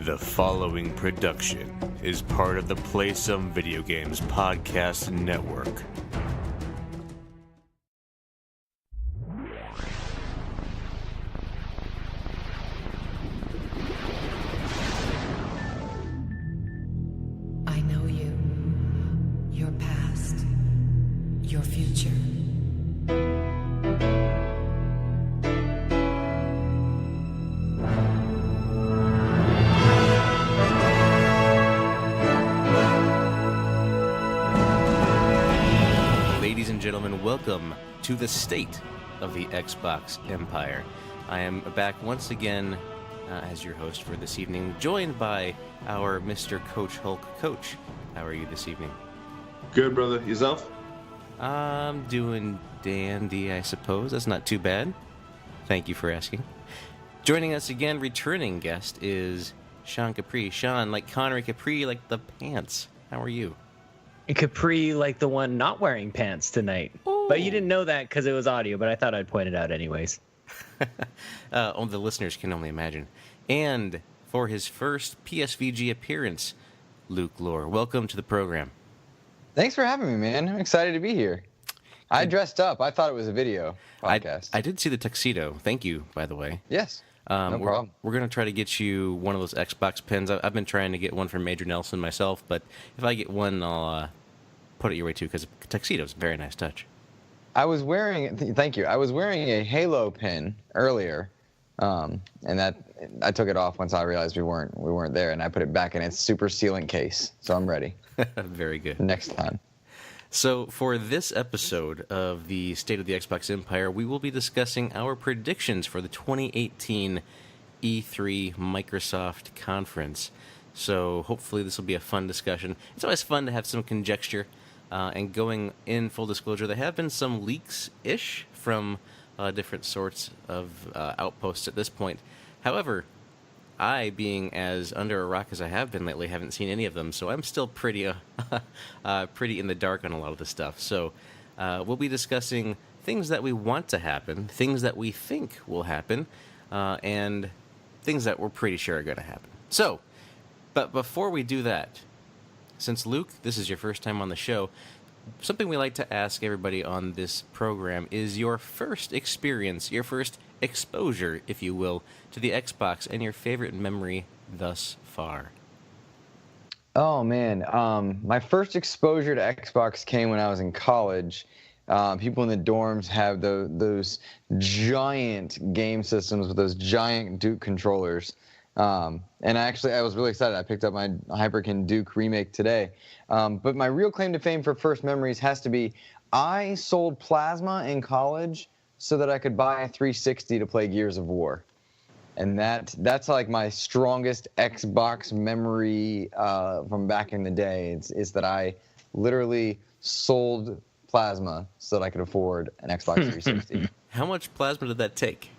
The following production is part of the Play Some Video Games podcast network. I know you, your past, your future. Ladies and gentlemen, welcome to the state of the Xbox Empire. I am back once again as your host for this evening, joined by our Mr. Coach Hulk. Coach, how are you this evening? Good, brother. Yourself? I'm doing dandy, I suppose. That's not too bad. Thank you for asking. Joining us again, returning guest, is Sean Capri. Sean, like Connery Capri, like the pants. How are you? Capri, like the one not wearing pants tonight. Ooh. But you didn't know that because it was audio, but I thought I'd point it out anyways. The listeners can only imagine. And for his first PSVG appearance, Lohr. Welcome to the program. Thanks for having me, man. I'm excited to be here. I dressed up. I thought it was a video podcast. I did see the tuxedo. Thank you, by the way. Yes. No problem. We're going to try to get you one of those Xbox pins. I've been trying to get one from Major Nelson myself, but if I get one, I'll put it your way too, because the tuxedo is a very nice touch. I was wearing, thank you. I was wearing a Halo pin earlier, and that I took it off once I realized we weren't there, and I put it back in its super sealant case. So I'm ready. Very good. Next time. So for this episode of the State of the Xbox Empire, we will be discussing our predictions for the 2018 E3 Microsoft conference. So hopefully this will be a fun discussion. It's always fun to have some conjecture. And going in full disclosure, there have been some leaks-ish from different sorts of outposts at this point. However, I, being as under a rock as I have been lately, haven't seen any of them, so I'm still pretty in the dark on a lot of this stuff. So we'll be discussing things that we want to happen, things that we think will happen, and things that we're pretty sure are going to happen. So, but before we do that, since Luke, this is your first time on the show, something we like to ask everybody on this program is your first experience, your first exposure, if you will, to the Xbox and your favorite memory thus far. Oh, man. My first exposure to Xbox came when I was in college. People in the dorms have those giant game systems with those giant Duke controllers. And I was really excited. I picked up my Hyperkin Duke remake today. But my real claim to fame for first memories has to be I sold plasma in college so that I could buy a 360 to play Gears of War. And that's like my strongest Xbox memory from back in the day is that I literally sold plasma so that I could afford an Xbox 360. How much plasma did that take?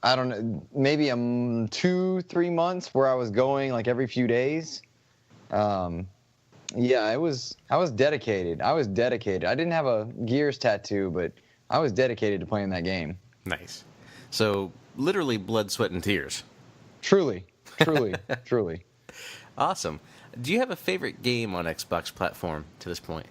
I don't know, maybe 2-3 months where I was going like every few days. Yeah, I was dedicated. I didn't have a Gears tattoo, but I was dedicated to playing that game. Nice. So literally blood, sweat, and tears. Truly. Awesome. Do you have a favorite game on Xbox platform to this point?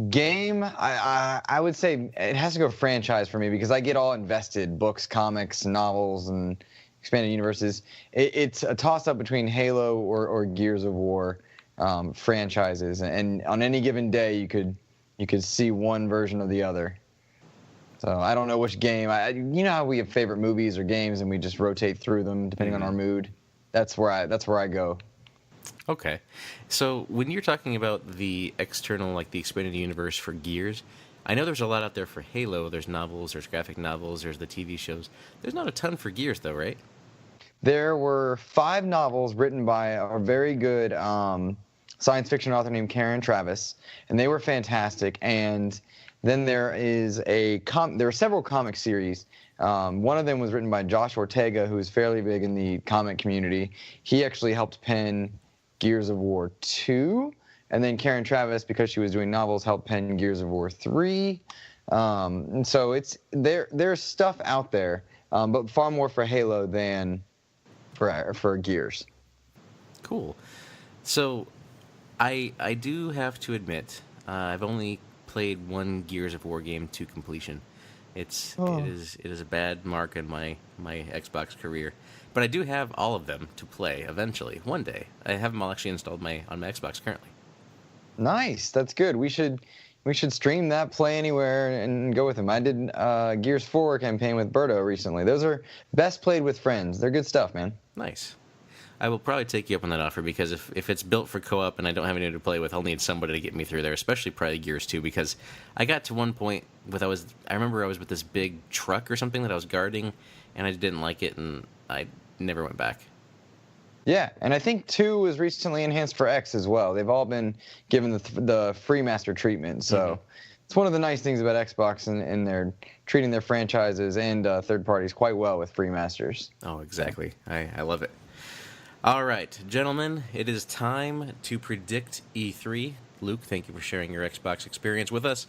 Game, I would say it has to go franchise for me because I get all invested. Books, comics, novels, and expanded universes. It's a toss-up between Halo or Gears of War franchises, and on any given day you could see one version of the other. So I don't know which game. You know how we have favorite movies or games and we just rotate through them depending on our mood. That's where I go. Okay. So when you're talking about the external, like the expanded universe for Gears, I know there's a lot out there for Halo. There's novels, there's graphic novels, there's the TV shows. There's not a ton for Gears, though, right? There were 5 novels written by a very good science fiction author named Karen Traviss, and they were fantastic. And then there are several comic series. One of them was written by Josh Ortega, who's fairly big in the comic community. He actually helped pen Gears of War 2, and then Karen Traviss, because she was doing novels, helped pen Gears of War 3. And so there's stuff out there, but far more for Halo than for Gears. Cool. So, I do have to admit, I've only played one Gears of War game to completion. It is a bad mark in my Xbox career, but I do have all of them to play eventually one day. I have them all actually installed on my Xbox currently. Nice, that's good. We should stream that, play anywhere, and go with them. I did Gears 4 campaign with Berto recently. Those are best played with friends. They're good stuff, man. Nice. I will probably take you up on that offer because if it's built for co-op and I don't have anyone to play with, I'll need somebody to get me through there, especially probably Gears 2, because I got to one point I remember I was with this big truck or something that I was guarding, and I didn't like it, and I never went back. Yeah, and I think 2 was recently enhanced for X as well. They've all been given the free master treatment, so it's one of the nice things about Xbox, and they're treating their franchises and third parties quite well with free masters. Oh, exactly. I love it. All right, gentlemen, it is time to predict E3. Luke, thank you for sharing your Xbox experience with us.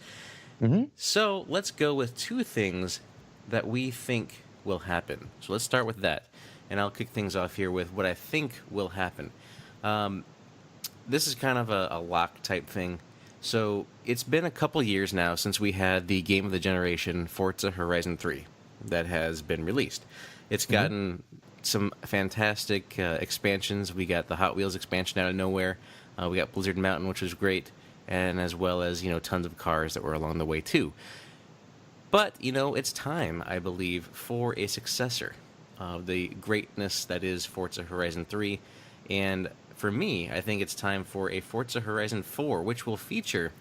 Mm-hmm. So let's go with 2 things that we think will happen. So let's start with that, and I'll kick things off here with what I think will happen. This is kind of a lock type thing. So it's been a couple years now since we had the game of the generation, Forza Horizon 3, that has been released. It's gotten some fantastic expansions. We got the Hot Wheels expansion out of nowhere. We got Blizzard Mountain, which was great, and as well as tons of cars that were along the way too. But it's time, I believe, for a successor of the greatness that is Forza Horizon 3, and for me, I think it's time for a Forza Horizon 4, which will feature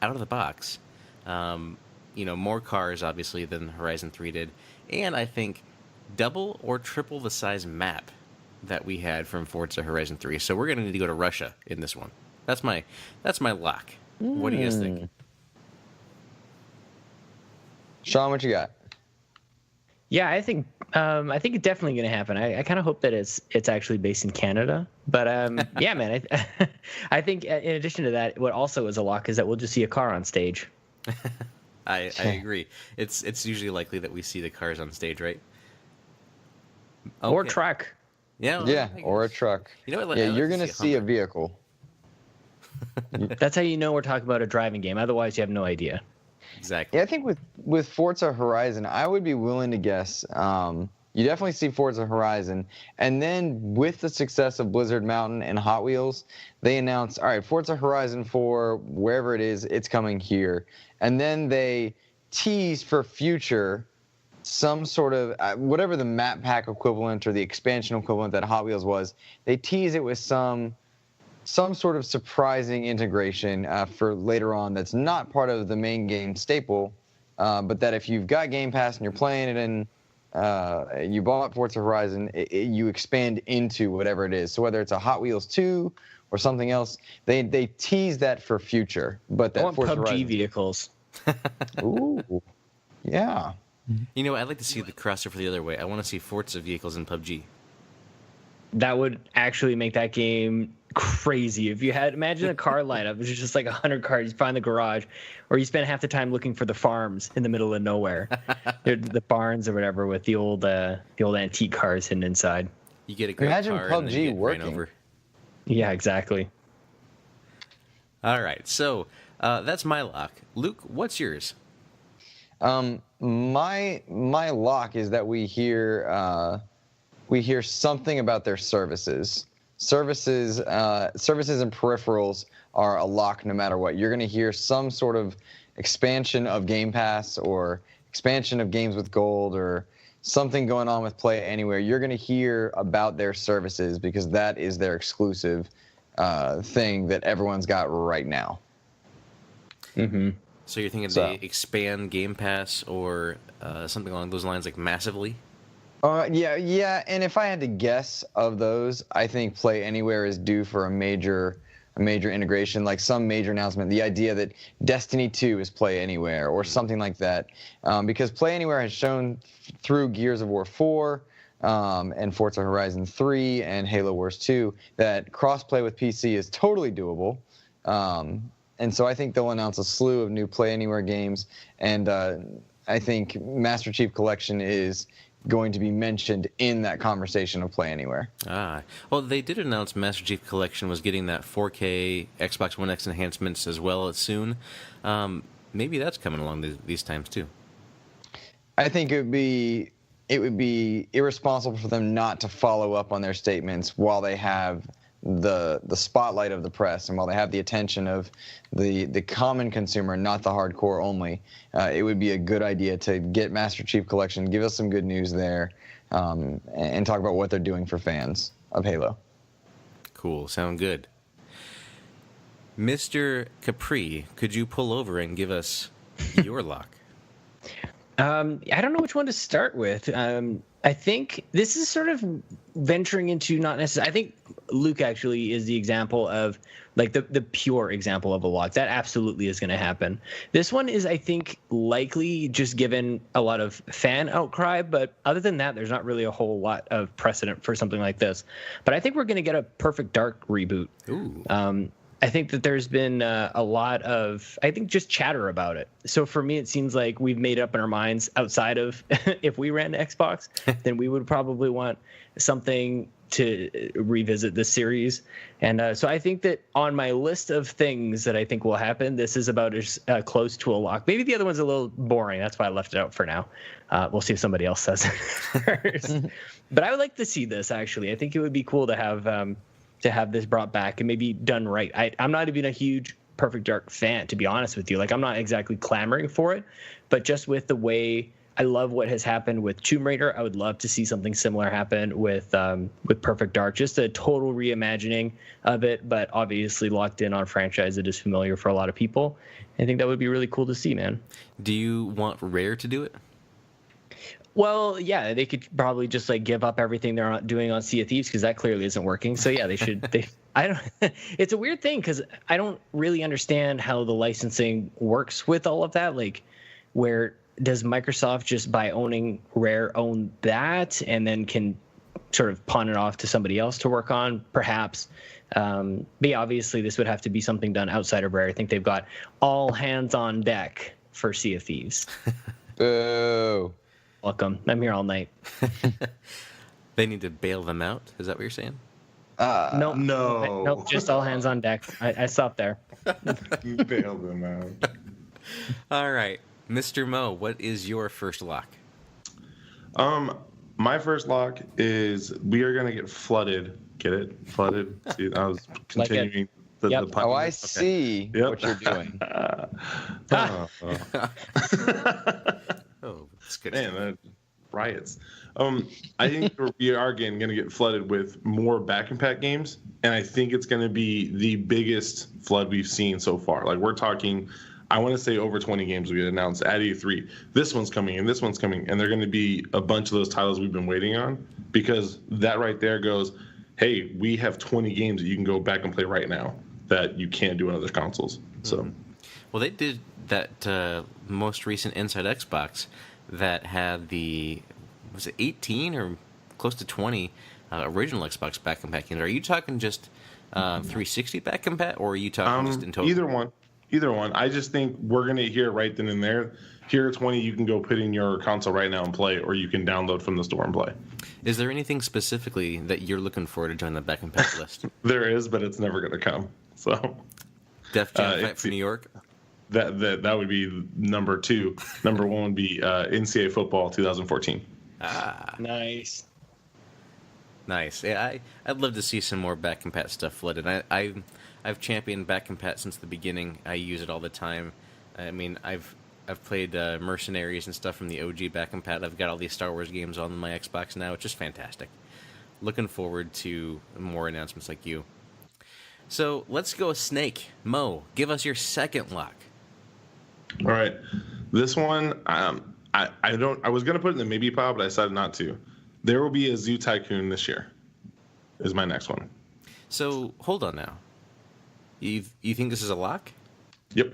out of the box, more cars obviously than Horizon 3 did, and I think double or triple the size map that we had from Forza Horizon 3. So we're going to need to go to Russia in this one. That's my lock. What do you guys think? Sean, what you got? Yeah, I think it's definitely going to happen. I kind of hope that it's actually based in Canada. But yeah, man, I think in addition to that, what also is a lock is that we'll just see a car on stage. I agree. It's usually likely that we see the cars on stage, right? Okay. Or truck. Yeah, or a truck. You're going to see a vehicle. That's how you know we're talking about a driving game. Otherwise, you have no idea. Exactly. Yeah, I think with Forza Horizon, I would be willing to guess you definitely see Forza Horizon. And then with the success of Blizzard Mountain and Hot Wheels, they announced, all right, Forza Horizon 4, wherever it is, it's coming here. And then they tease for future some sort of whatever the map pack equivalent or the expansion equivalent that Hot Wheels was, they tease it with some sort of surprising integration for later on that's not part of the main game staple, but that if you've got Game Pass and you're playing it and you bought Forza Horizon, you expand into whatever it is. So whether it's a Hot Wheels 2 or something else, they tease that for future. But that I want Forza PUBG Horizon vehicles. Ooh, yeah. I'd like to see the crossover the other way. I want to see Forza vehicles in PUBG. That would actually make that game crazy. If you had, imagine a car lineup, it's just like 100 cars you find the garage, or you spend half the time looking for the farms in the middle of nowhere. The barns or whatever with the old antique cars hidden inside. You get a great Imagine car and then you PUBG get working. ran over. Yeah, exactly. All right, so that's my lock. Luke, what's yours? My lock is that we hear something about their services. Services and peripherals are a lock no matter what. You're going to hear some sort of expansion of Game Pass or expansion of games with gold or something going on with Play Anywhere. You're going to hear about their services because that is their exclusive thing that everyone's got right now. Mm-hmm. So you're thinking they expand Game Pass or something along those lines, like massively? Yeah. And if I had to guess of those, I think Play Anywhere is due for a major integration, like some major announcement. The idea that Destiny 2 is Play Anywhere or something like that, because Play Anywhere has shown through Gears of War 4 and Forza Horizon 3 and Halo Wars 2 that crossplay with PC is totally doable. And so I think they'll announce a slew of new Play Anywhere games, and I think Master Chief Collection is going to be mentioned in that conversation of Play Anywhere. Well, they did announce Master Chief Collection was getting that 4K Xbox One X enhancements as well as soon. Maybe that's coming along these times too. I think it would be irresponsible for them not to follow up on their statements while they have the spotlight of the press and while they have the attention of the common consumer, not the hardcore only. It would be a good idea to get Master Chief Collection, give us some good news there, and talk about what they're doing for fans of Halo. Cool. Sound good. Mr. Capri, could you pull over and give us your lock? I don't know which one to start with. I think this is sort of venturing into not necessarily. I think Luke actually is the example of like the pure example of a lock. That absolutely is going to happen. This one is, I think, likely just given a lot of fan outcry. But other than that, there's not really a whole lot of precedent for something like this. But I think we're going to get a Perfect Dark reboot. Ooh. I think that there's been a lot of, I think, just chatter about it. So for me, it seems like we've made up in our minds outside of if we ran Xbox, then we would probably want something to revisit this series. And so I think that on my list of things that I think will happen, this is about as close to a lock. Maybe the other one's a little boring. That's why I left it out for now. We'll see if somebody else says it first. But I would like to see this, actually. I think it would be cool to have this brought back and maybe done right. I'm not even a huge Perfect Dark fan, to be honest with you. Like, I'm not exactly clamoring for it, but just with the way I love what has happened with Tomb Raider, I would love to see something similar happen with Perfect Dark. Just a total reimagining of it, but obviously locked in on a franchise that is familiar for a lot of people. I think that would be really cool to see, man. Do you want Rare to do it? Well, yeah, they could probably just like give up everything they're doing on Sea of Thieves because that clearly isn't working. So yeah, they should. I don't. It's a weird thing because I don't really understand how the licensing works with all of that. Like, where does Microsoft just by owning Rare own that and then can sort of pawn it off to somebody else to work on, perhaps? But yeah, obviously this would have to be something done outside of Rare. I think they've got all hands on deck for Sea of Thieves. Boo. Welcome. I'm here all night. They need to bail them out? Is that what you're saying? No, just all hands on deck. I stopped there. Bail them out. All right. Mr. Mo, what is your first lock? My first lock is we are going to get flooded. Get it? Flooded? See, I was continuing the pun. Oh, I see what you're doing. Oh, that's good. Man, riots. I think we are again going to get flooded with more back and pack games, and I think it's going to be the biggest flood we've seen so far. Like, we're talking, I want to say over 20 games we announced at E3. This one's coming, and this one's coming, and they're going to be a bunch of those titles we've been waiting on, because that right there goes, hey, we have 20 games that you can go back and play right now that you can't do on other consoles. So, well, they did that most recent Inside Xbox that had was it 18 or close to 20 original Xbox back and pack games? Are you talking just 360 back and pack, or are you talking just in total? Either one. I just think we're gonna hear right then and there. Here are 20 you can go put in your console right now and play, or you can download from the store and play. Is there anything specifically that you're looking for to join the back and pack list? There is, but it's never gonna come. So, Def Jam Fight for New York. That would be number 2. Number 1 would be NCAA football 2014. Nice. Yeah, I'd love to see some more back and pat stuff flooded. I've championed back and pat since the beginning. I use it all the time. I mean, I've played Mercenaries and stuff from the OG back and pat. I've got all these Star Wars games on my Xbox now. It's just fantastic. Looking forward to more announcements like you. So let's go Snake. Mo, give us your second lock. All right, this one I was gonna put it in the maybe pile, but I decided not to. There will be a Zoo Tycoon this year. Is my next one. So hold on now. You think this is a lock? Yep.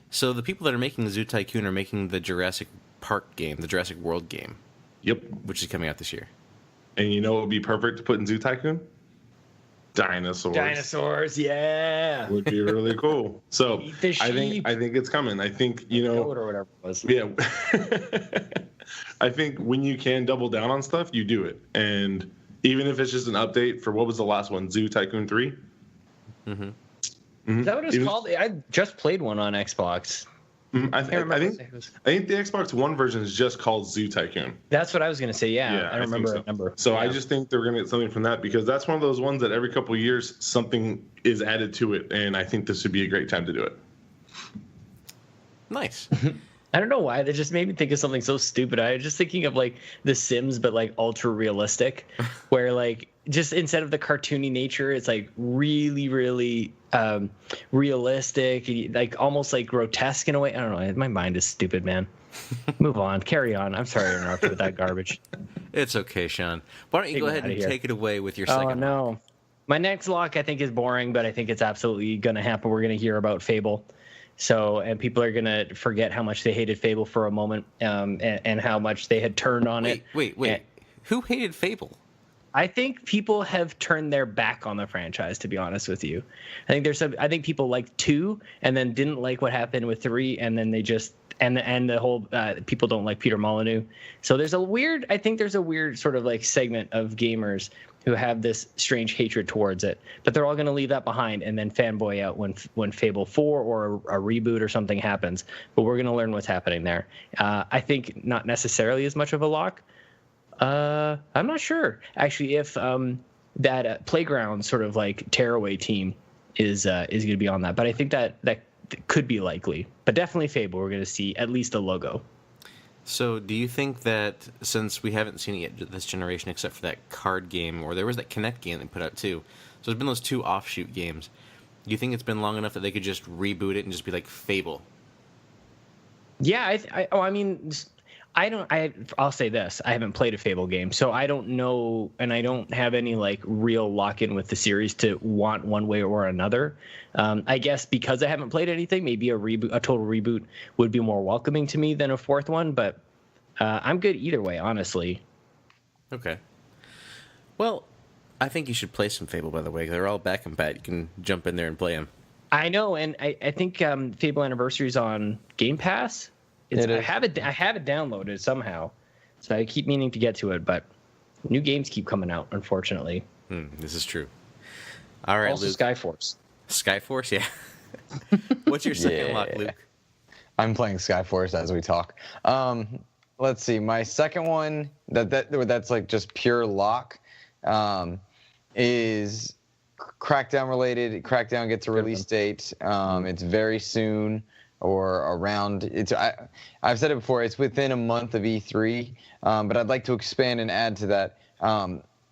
So the people that are making the Zoo Tycoon are making the Jurassic Park game, the Jurassic World game. Yep. Which is coming out this year. And you know what would be perfect to put in Zoo Tycoon? Dinosaurs yeah. would be really cool. So Eat the I sheep. think it's coming. I think Goat or whatever it was. yeah. I think when you can double down on stuff, you do it. And even if it's just an update for what was the last one, Zoo Tycoon 3. Mm-hmm. Mm-hmm. Is that what it's called? I just played one on Xbox. I think the Xbox One version is just called Zoo Tycoon. That's what I was going to say. Yeah, I don't remember the number. So yeah. I just think they're going to get something from that because that's one of those ones that every couple of years something is added to it, and I think this would be a great time to do it. Nice. I don't know why. That just made me think of something so stupid. I was just thinking of like The Sims, but like ultra realistic, where like just instead of the cartoony nature, it's like really, really realistic, like almost like grotesque in a way. I don't know. My mind is stupid, man. Move on. Carry on. I'm sorry to interrupt you with that garbage. It's okay, Sean. Why don't you go ahead and take it away with your second? Oh no. My next lock I think is boring, but I think it's absolutely going to happen. We're going to hear about Fable. So, and people are going to forget how much they hated Fable for a moment, and how much they had turned on it. Wait. Who hated Fable? I think people have turned their back on the franchise, to be honest with you. I think people liked 2 and then didn't like what happened with 3, and then they just and the whole people don't like Peter Molyneux. So there's a weird sort of like segment of gamers who have this strange hatred towards it, but they're all going to leave that behind and then fanboy out when Fable 4 or a reboot or something happens. But we're going to learn what's happening there. I think not necessarily as much of a lock. I'm not sure actually if that Playground sort of like tearaway team is going to be on that, but I think that could be likely. But definitely Fable, we're going to see at least a logo. So do you think that since we haven't seen it yet this generation except for that card game, or there was that Kinect game they put out too, so there's been those 2 offshoot games, do you think it's been long enough that they could just reboot it and just be like Fable? Yeah, I'll say this. I haven't played a Fable game, so I don't know, and I don't have any like real lock-in with the series to want one way or another. I guess because I haven't played anything, maybe a total reboot would be more welcoming to me than a 4th one, but I'm good either way, honestly. Okay. Well, I think you should play some Fable, by the way. They're all back and pat. You can jump in there and play them. I know, and I think Fable Anniversary's on Game Pass. I have it downloaded somehow, so I keep meaning to get to it, but new games keep coming out, unfortunately. This is true. All right, also, Luke. Skyforce. Skyforce, yeah. What's your second lock, Luke? I'm playing Skyforce as we talk. Let's see. My second one that's like just pure lock is Crackdown related. Crackdown gets a release date. It's very soon. Or around I've said it before, it's within a month of E3, but I'd like to expand and add to that.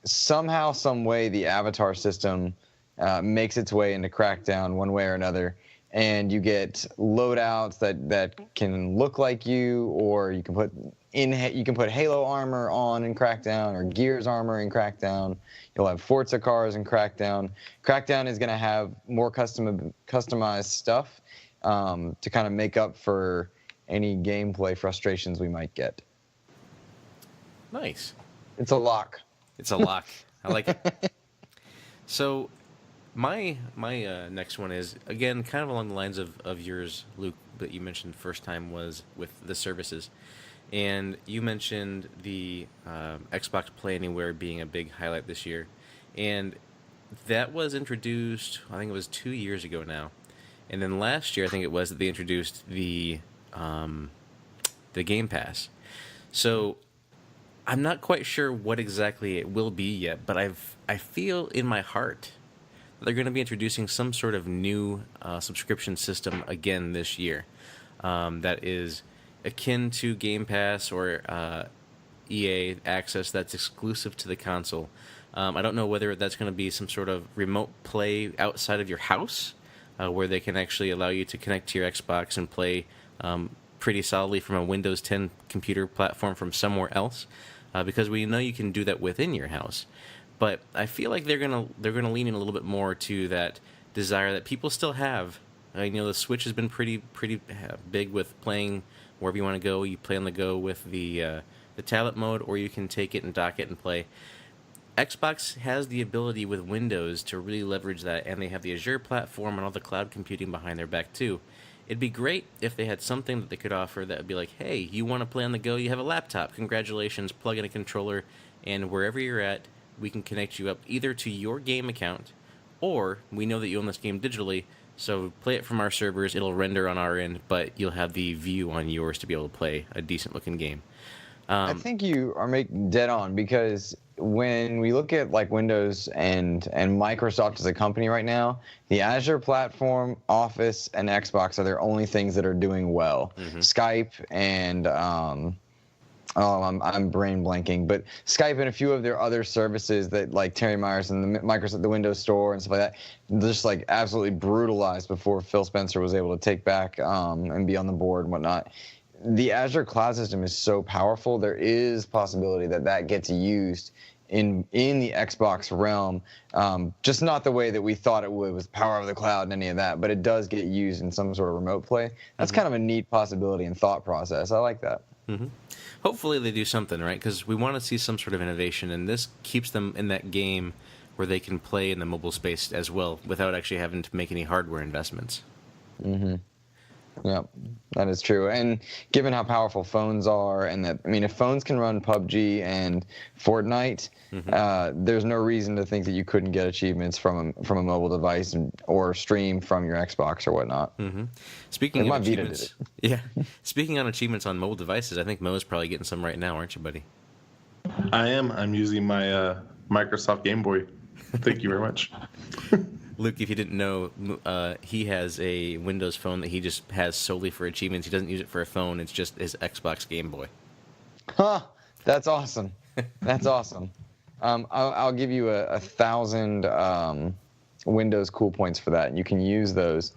Somehow, some way, the avatar system makes its way into Crackdown one way or another, and you get loadouts that can look like you, or you can put Halo armor on in Crackdown, or Gears armor in Crackdown. You'll have Forza cars in Crackdown. Crackdown is going to have more customized stuff to kind of make up for any gameplay frustrations we might get. Nice. It's a lock. It's a lock. I like it. So my next one is, again, kind of along the lines of yours, Luke, that you mentioned first time was with the services. And you mentioned the Xbox Play Anywhere being a big highlight this year. And that was introduced, I think it was 2 years ago now. And then last year, I think it was, that they introduced the Game Pass. So I'm not quite sure what exactly it will be yet, but I feel in my heart that they're going to be introducing some sort of new subscription system again this year that is akin to Game Pass or EA access that's exclusive to the console. I don't know whether that's going to be some sort of remote play outside of your house, where they can actually allow you to connect to your Xbox and play pretty solidly from a Windows 10 computer platform from somewhere else, because we know you can do that within your house. But I feel like they're gonna lean in a little bit more to that desire that people still have. The Switch has been pretty big with playing wherever you want to go. You play on the go with the tablet mode, or you can take it and dock it and play. Xbox has the ability with Windows to really leverage that, and they have the Azure platform and all the cloud computing behind their back too. It'd be great if they had something that they could offer that would be like, hey, you want to play on the go, you have a laptop, congratulations, plug in a controller, and wherever you're at, we can connect you up either to your game account, or we know that you own this game digitally, so play it from our servers, it'll render on our end, but you'll have the view on yours to be able to play a decent looking game. I think you are making dead on, because when we look at like Windows and Microsoft as a company right now, the Azure platform, Office, and Xbox are their only things that are doing well. Skype and I'm brain blanking, but Skype and a few of their other services that like Terry Myers and the Microsoft, the Windows Store and stuff like that, just like absolutely brutalized before Phil Spencer was able to take back and be on the board and whatnot. The Azure cloud system is so powerful. There is possibility that that gets used in the Xbox realm, just not the way that we thought it would with power of the cloud and any of that, but it does get used in some sort of remote play. That's kind of a neat possibility and thought process. I like that. Hopefully they do something, right? Because we want to see some sort of innovation, and this keeps them in that game where they can play in the mobile space as well without actually having to make any hardware investments. Yeah, that is true. And given how powerful phones are, and that, I mean, if phones can run PUBG and Fortnite, there's no reason to think that you couldn't get achievements from a mobile device or stream from your Xbox or whatnot. Speaking of achievements, speaking on achievements on mobile devices, I think Mo's probably getting some right now, aren't you, buddy? I am. I'm using my Microsoft Game Boy. Thank you very much. Luke, if you didn't know, he has a Windows phone that he just has solely for achievements. He doesn't use it for a phone. It's just his Xbox Game Boy. Huh. That's awesome. That's awesome. I'll give you 1,000 Windows cool points for that, and you can use those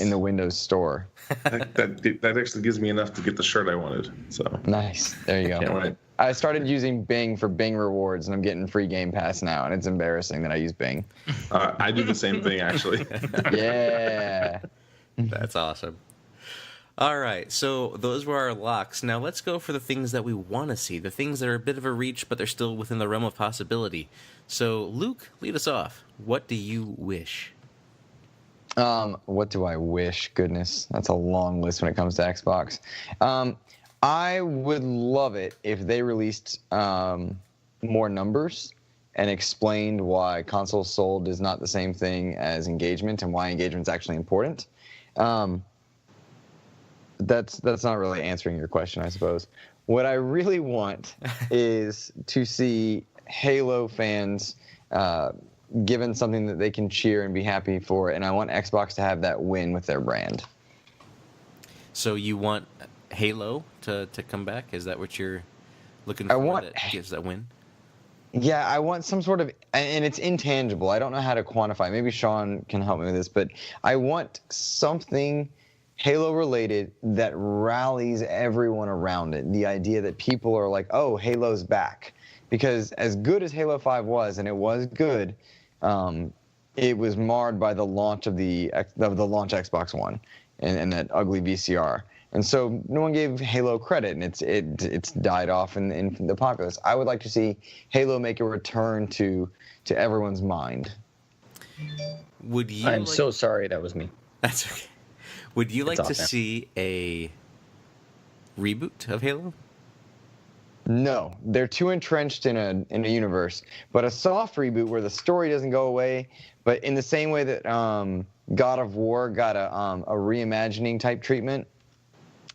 in the Windows Store. that actually gives me enough to get the shirt I wanted. So nice. There you go. Can't wait. I started using Bing for Bing rewards, and I'm getting free Game Pass now, and it's embarrassing that I use Bing. I do the same thing, actually. Yeah. That's awesome. All right, so those were our locks. Now let's go for the things that we want to see, the things that are a bit of a reach, but they're still within the realm of possibility. So, Luke, lead us off. What do you wish? What do I wish? Goodness, that's a long list when it comes to Xbox. I would love it if they released more numbers and explained why consoles sold is not the same thing as engagement and why engagement's actually important. That's not really answering your question, I suppose. What I really want is to see Halo fans given something that they can cheer and be happy for, and I want Xbox to have that win with their brand. So you want Halo to come back? Is that what you're looking for? That gives that win? Yeah, I want some sort of, and it's intangible. I don't know how to quantify. Maybe Sean can help me with this, but I want something Halo related that rallies everyone around it. The idea that people are like, oh, Halo's back. Because as good as Halo 5 was, and it was good, it was marred by the launch of the launch Xbox One and that ugly VCR. And so no one gave Halo credit, and it's died off in the populace. I would like to see Halo make a return to everyone's mind. Would you? I'm so sorry that was me. That's okay. Would you like to see a reboot of Halo? No, they're too entrenched in a universe. But a soft reboot where the story doesn't go away, but in the same way that God of War got a reimagining type treatment,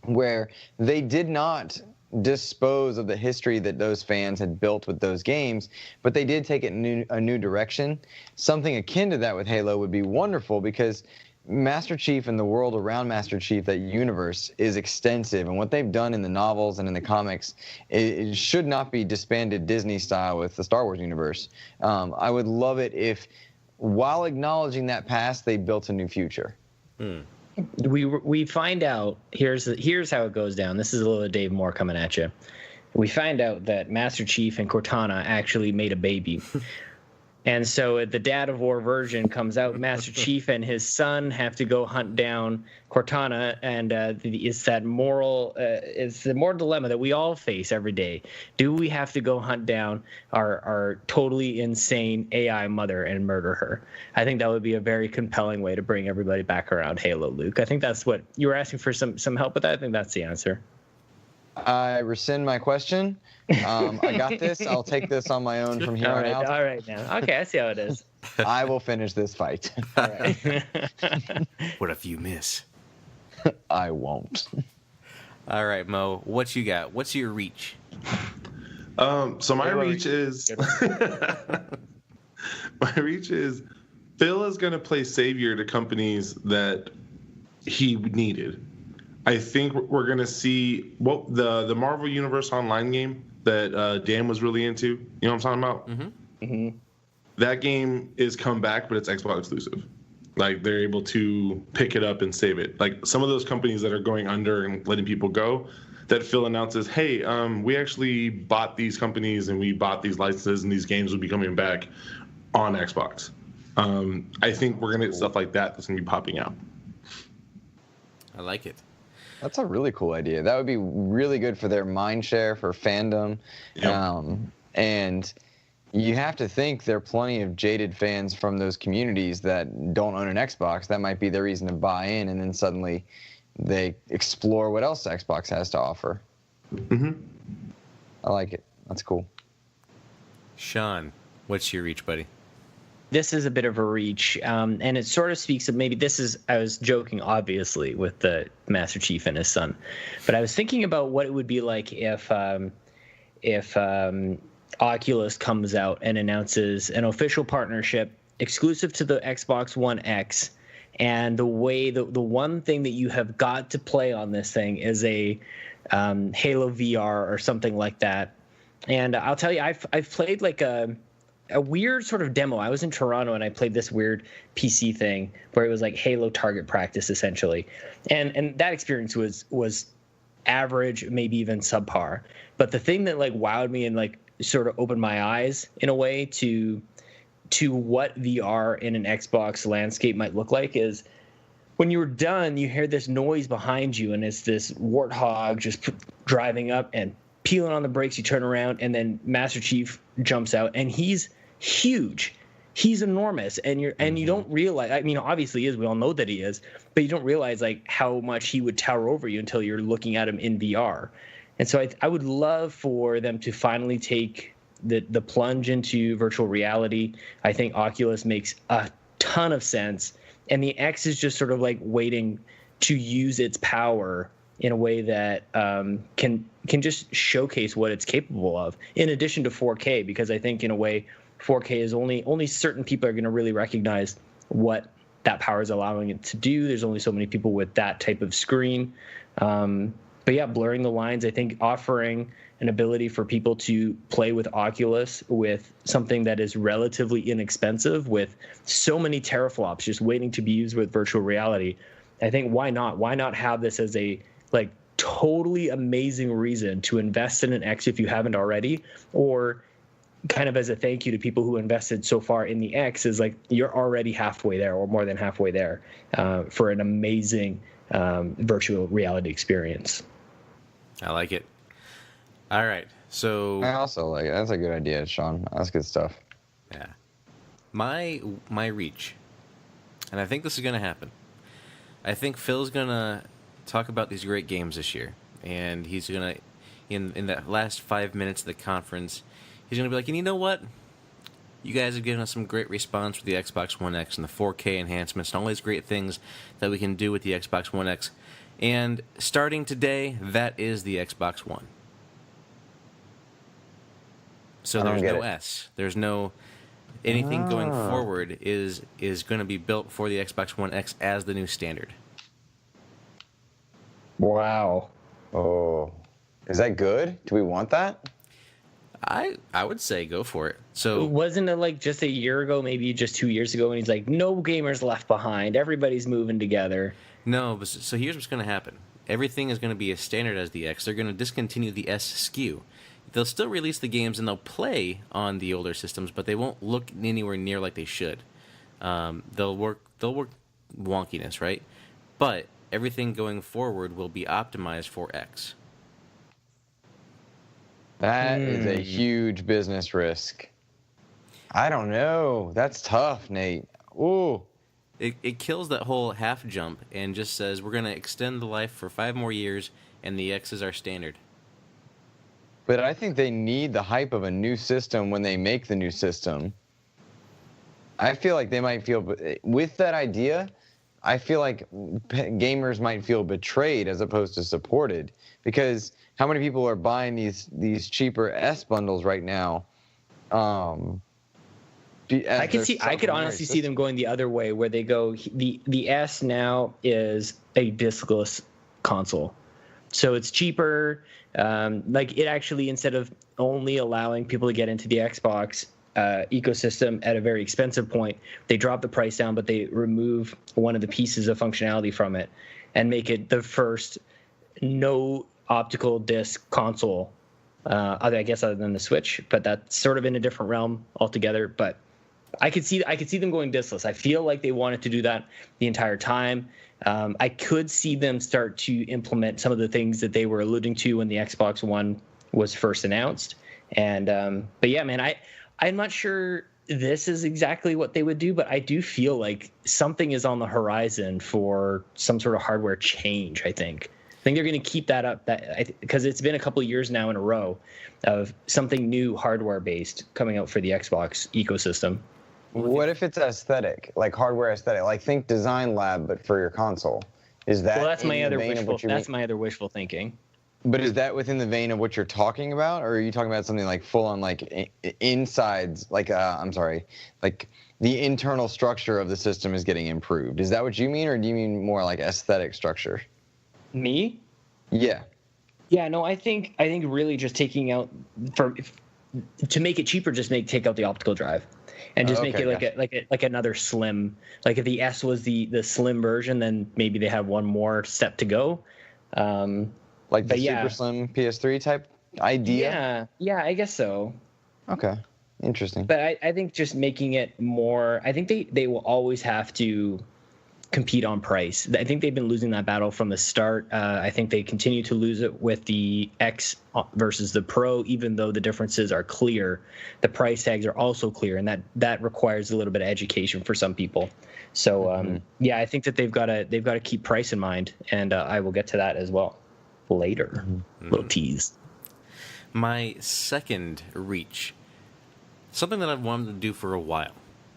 where they did not dispose of the history that those fans had built with those games, but they did take it in a new direction. Something akin to that with Halo would be wonderful, because Master Chief and the world around Master Chief, that universe, is extensive, and what they've done in the novels and in the comics, it should not be disbanded Disney style with the Star Wars universe. I would love it if, while acknowledging that past, they built a new future. We find out, here's how it goes down. This is a little Dave Moore coming at you. We find out that Master Chief and Cortana actually made a baby. And so the Dad of War version comes out. Master Chief and his son have to go hunt down Cortana, and it's the moral dilemma that we all face every day. Do we have to go hunt down our totally insane AI mother and murder her? I think that would be a very compelling way to bring everybody back around Halo, Luke. I think that's what you were asking for, some help with that. I think that's the answer. I rescind my question. I got this. I'll take this on my own from here on out. All right, now. Okay, I see how it is. I will finish this fight. All right. What if you miss? I won't. All right, Mo, what you got? What's your reach? So my reach is Phil is going to play savior to companies that he needed. I think we're going to see the Marvel Universe Online game that Dan was really into. You know what I'm talking about? Mm-hmm. Mm-hmm. That game is come back, but it's Xbox exclusive. Like, they're able to pick it up and save it. Like, some of those companies that are going under and letting people go, that Phil announces, hey, we actually bought these companies and we bought these licenses and these games will be coming back on Xbox. I think we're going to get stuff like that that's going to be popping out. I like it. That's a really cool idea. That would be really good for their mind share, for fandom. Yep. And you have to think there are plenty of jaded fans from those communities that don't own an Xbox. That might be their reason to buy in, and then suddenly they explore what else Xbox has to offer. Mm-hmm. I like it. That's cool. Sean, what's your reach, buddy? This is a bit of a reach, and it sort of speaks of maybe this is, I was joking, obviously, with the Master Chief and his son, but I was thinking about what it would be like if Oculus comes out and announces an official partnership exclusive to the Xbox One X, and the one thing that you have got to play on this thing is a Halo VR or something like that. And I'll tell you, I've played like a weird sort of demo. I was in Toronto and I played this weird PC thing where it was like Halo target practice essentially, and that experience was average, maybe even subpar. But the thing that like wowed me and like sort of opened my eyes in a way to what VR in an Xbox landscape might look like is when you were done, you hear this noise behind you, and it's this warthog just driving up and peeling on the brakes. You turn around, and then Master Chief jumps out, and he's huge. He's enormous, and you don't realize. I mean, obviously he is. We all know that he is, but you don't realize like how much he would tower over you until you're looking at him in VR. And so I would love for them to finally take the plunge into virtual reality. I think Oculus makes a ton of sense, and the X is just sort of like waiting to use its power in a way that can just showcase what it's capable of, in addition to 4K, because I think in a way 4K is only certain people are going to really recognize what that power is allowing it to do. There's only so many people with that type of screen. But yeah, blurring the lines, I think offering an ability for people to play with Oculus with something that is relatively inexpensive, with so many teraflops just waiting to be used with virtual reality. I think why not? Why not have this as a like totally amazing reason to invest in an X if you haven't already, or kind of as a thank you to people who invested so far in the X, is like you're already halfway there or more than halfway there for an amazing virtual reality experience. I like it. All right, so I also like it. That's a good idea, Sean. That's good stuff. yeah, my reach, and I think this is going to happen. I think Phil's going to talk about these great games this year, and he's going to, in that last 5 minutes of the conference, he's going to be like, and you know what? You guys have given us some great response with the Xbox One X and the 4K enhancements and all these great things that we can do with the Xbox One X. And starting today, that is the Xbox One. So there's no S. There's no anything going forward is going to be built for the Xbox One X as the new standard. Wow. Oh, is that good? Do we want that? I would say go for it. So wasn't it like just a year ago, maybe just 2 years ago, when he's like, no gamers left behind, everybody's moving together? No, but so here's what's going to happen. Everything is going to be as standard as the X. They're going to discontinue the S SKU. they'll still release the games and they'll play on the older systems, but they won't look anywhere near like they should. They'll work wonkiness, right? But everything going forward will be optimized for X. That is a huge business risk. I don't know. That's tough, Nate. Ooh. It kills that whole half jump and just says we're going to extend the life for 5 more years, and the X is our standard. But I think they need the hype of a new system when they make the new system. I feel like they might feel, with that idea, I feel like gamers might feel betrayed as opposed to supported. Because how many people are buying these cheaper S bundles right now? I could honestly see them going the other way, where they go, the S now is a discless console, so it's cheaper. Like, it actually, instead of only allowing people to get into the Xbox ecosystem at a very expensive point, they drop the price down, but they remove one of the pieces of functionality from it and make it the first no optical disc console, other than the Switch, but that's sort of in a different realm altogether. But I could see them going discless. I feel like they wanted to do that the entire time. I could see them start to implement some of the things that they were alluding to when the Xbox One was first announced. And but yeah, man, I'm not sure this is exactly what they would do, but I do feel like something is on the horizon for some sort of hardware change. I think they're going to keep that up, because it's been a couple of years now in a row of something new hardware based coming out for the Xbox ecosystem. What if it's aesthetic, like hardware aesthetic? Like, think Design Lab, but for your console. Is that? Well, that's my other wishful thinking. But is that within the vein of what you're talking about, or are you talking about something like full on, like insides, like like the internal structure of the system is getting improved? Is that what you mean, or do you mean more like aesthetic structure? Me? Yeah. Yeah, no, I think really just taking out, to make it cheaper, just take out the optical drive, and just make it like another slim. Like, if the S was the slim version, then maybe they have one more step to go. Like the super slim PS3 type idea? Yeah, I guess so. Okay, interesting. But I think just making it more, I think they will always have to compete on price. I think they've been losing that battle from the start. I think they continue to lose it with the X versus the Pro, even though the differences are clear. The price tags are also clear, and that requires a little bit of education for some people. So yeah, I think that they've got to keep price in mind, and I will get to that as well later. Little tease. My second reach, something that I've wanted to do for a while,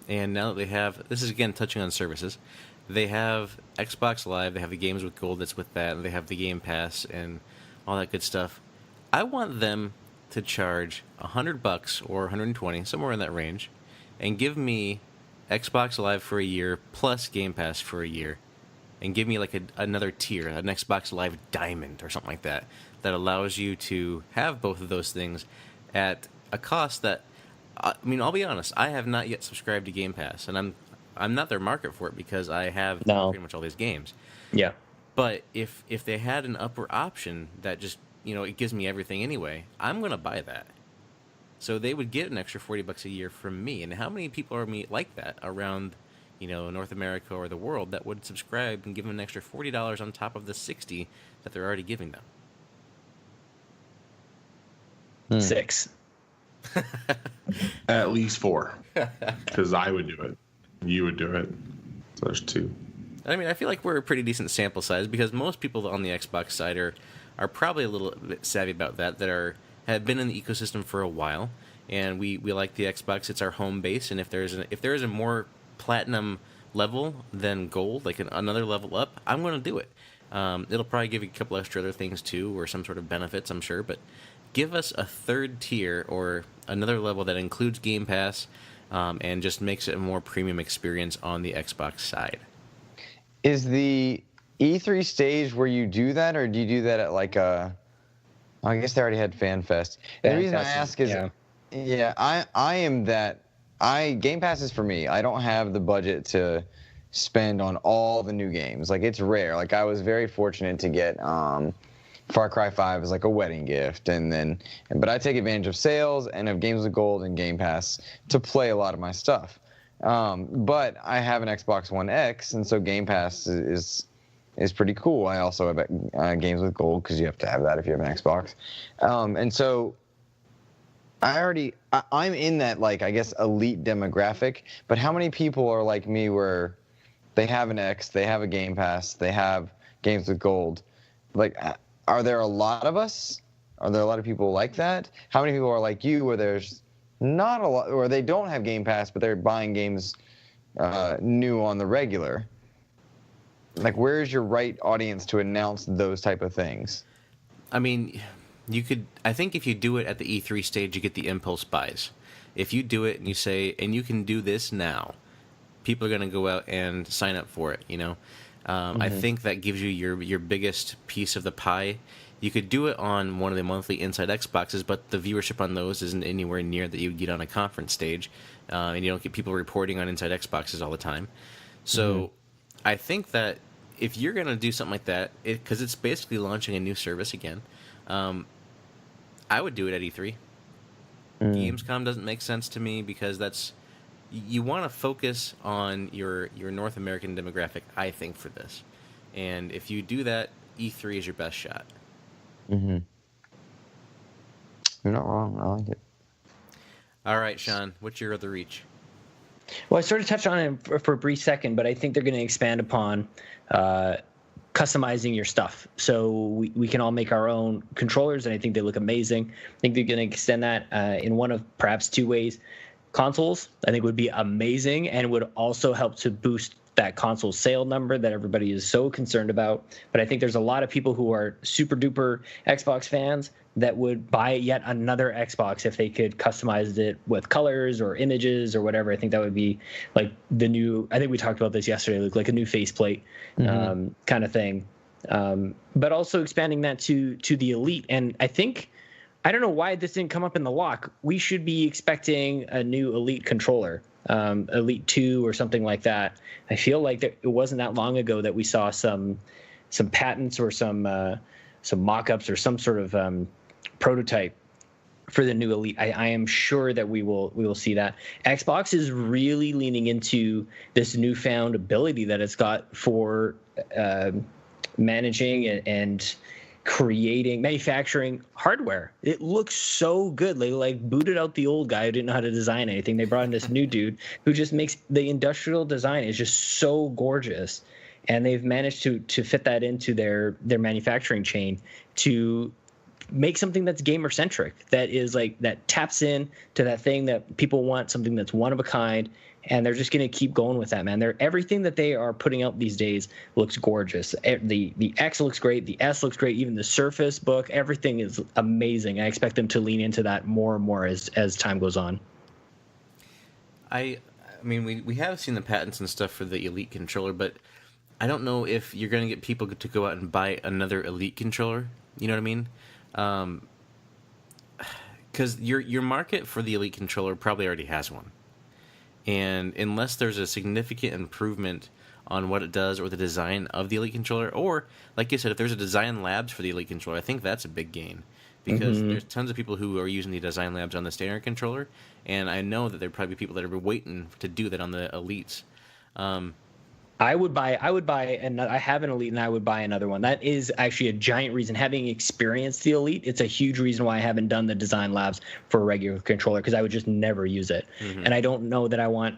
and now that they have, this is again touching on services, they have Xbox Live, they have the games with gold that's with that, and they have the Game Pass and all that good stuff. I want them to charge $100 or $120, somewhere in that range, and give me Xbox Live for a year plus Game Pass for a year, and give me like another tier, an Xbox Live Diamond or something like that allows you to have both of those things at a cost that, I mean, I'll be honest, I have not yet subscribed to Game Pass, and I'm not their market for it because I have pretty much all these games. Yeah. But if they had an upper option that just, it gives me everything anyway, I'm going to buy that. So they would get an extra $40 a year from me. And how many people are like that around, North America or the world that would subscribe and give them an extra $40 on top of the $60 that they're already giving them? 6. At least 4, because I would do it. You would do it. So there's 2. I mean, I feel like we're a pretty decent sample size because most people on the Xbox side are probably a little bit savvy about that have been in the ecosystem for a while, and we like the Xbox. It's our home base, and if there is a more platinum level than gold, like another level up, I'm going to do it. It'll probably give you a couple extra other things too, or some sort of benefits, I'm sure, but give us a third tier or another level that includes Game Pass, and just makes it a more premium experience on the Xbox side. Is the E3 stage where you do that, or do you do that at like I guess they already had FanFest. The reason I ask is, I am that. Game Pass is for me. I don't have the budget to spend on all the new games. Like, it's rare. Like, I was very fortunate to get Far Cry 5 is like a wedding gift, but I take advantage of sales and of Games with Gold and Game Pass to play a lot of my stuff. But I have an Xbox One X, and so Game Pass is pretty cool. I also have Games with Gold because you have to have that if you have an Xbox, and so I'm in that, like, I guess, elite demographic. But how many people are like me where they have an X, they have a Game Pass, they have Games with Gold? Like, are there a lot of us? Are there a lot of people like that? How many people are like you where there's not a lot, or they don't have Game Pass, but they're buying games new on the regular? Like, where's your right audience to announce those type of things? I mean, I think if you do it at the E3 stage, you get the impulse buys. If you do it and you say, and you can do this now, people are going to go out and sign up for it, you know? I think that gives you your biggest piece of the pie. You could do it on one of the monthly Inside Xboxes, but the viewership on those isn't anywhere near that you get on a conference stage, and you don't get people reporting on Inside Xboxes all the time. So I think that if you're going to do something like that, because it's basically launching a new service again, I would do it at E3. Gamescom doesn't make sense to me because you want to focus on your North American demographic, I think, for this. And if you do that, E3 is your best shot. You're not wrong. I like it. All right, Sean, what's your other reach? Well, I sort of touched on it for a brief second, but I think they're going to expand upon customizing your stuff. So we can all make our own controllers, and I think they look amazing. I think they're going to extend that in one of perhaps two ways. Consoles, I think, would be amazing and would also help to boost that console sale number that everybody is so concerned about. But I think there's a lot of people who are super duper Xbox fans that would buy yet another Xbox if they could customize it with colors or images or whatever. I think that would be like the new, I think we talked about this yesterday, like a new faceplate kind of thing. But also expanding that to the Elite. And I don't know why this didn't come up in the lock. We should be expecting a new Elite controller, Elite 2 or something like that. I feel like it wasn't that long ago that we saw some patents or some mock-ups or some sort of prototype for the new Elite. I am sure that we will see that. Xbox is really leaning into this newfound ability that it's got for managing and manufacturing hardware. It looks so good. They like booted out the old guy who didn't know how to design anything. They brought in this new dude who just makes the industrial design is just so gorgeous, and they've managed to fit that into their manufacturing chain to make something that's gamer centric, that is like that taps in to that thing that people want, something that's one of a kind. And they're just going to keep going with that, man. Everything that they are putting out these days looks gorgeous. The X looks great. The S looks great. Even the Surface Book, everything is amazing. I expect them to lean into that more and more as time goes on. I mean, we have seen the patents and stuff for the Elite controller, but I don't know if you're going to get people to go out and buy another Elite controller. You know what I mean? Because your market for the Elite controller probably already has one. And unless there's a significant improvement on what it does or the design of the Elite controller, or, like you said, if there's a design labs for the Elite controller, I think that's a big gain. Because there's tons of people who are using the design labs on the standard controller, and I know that there are probably people that are waiting to do that on the Elites. I would buy another. I have an Elite, and I would buy another one. That is actually a giant reason. Having experienced the Elite, it's a huge reason why I haven't done the design labs for a regular controller, because I would just never use it. And I don't know that I want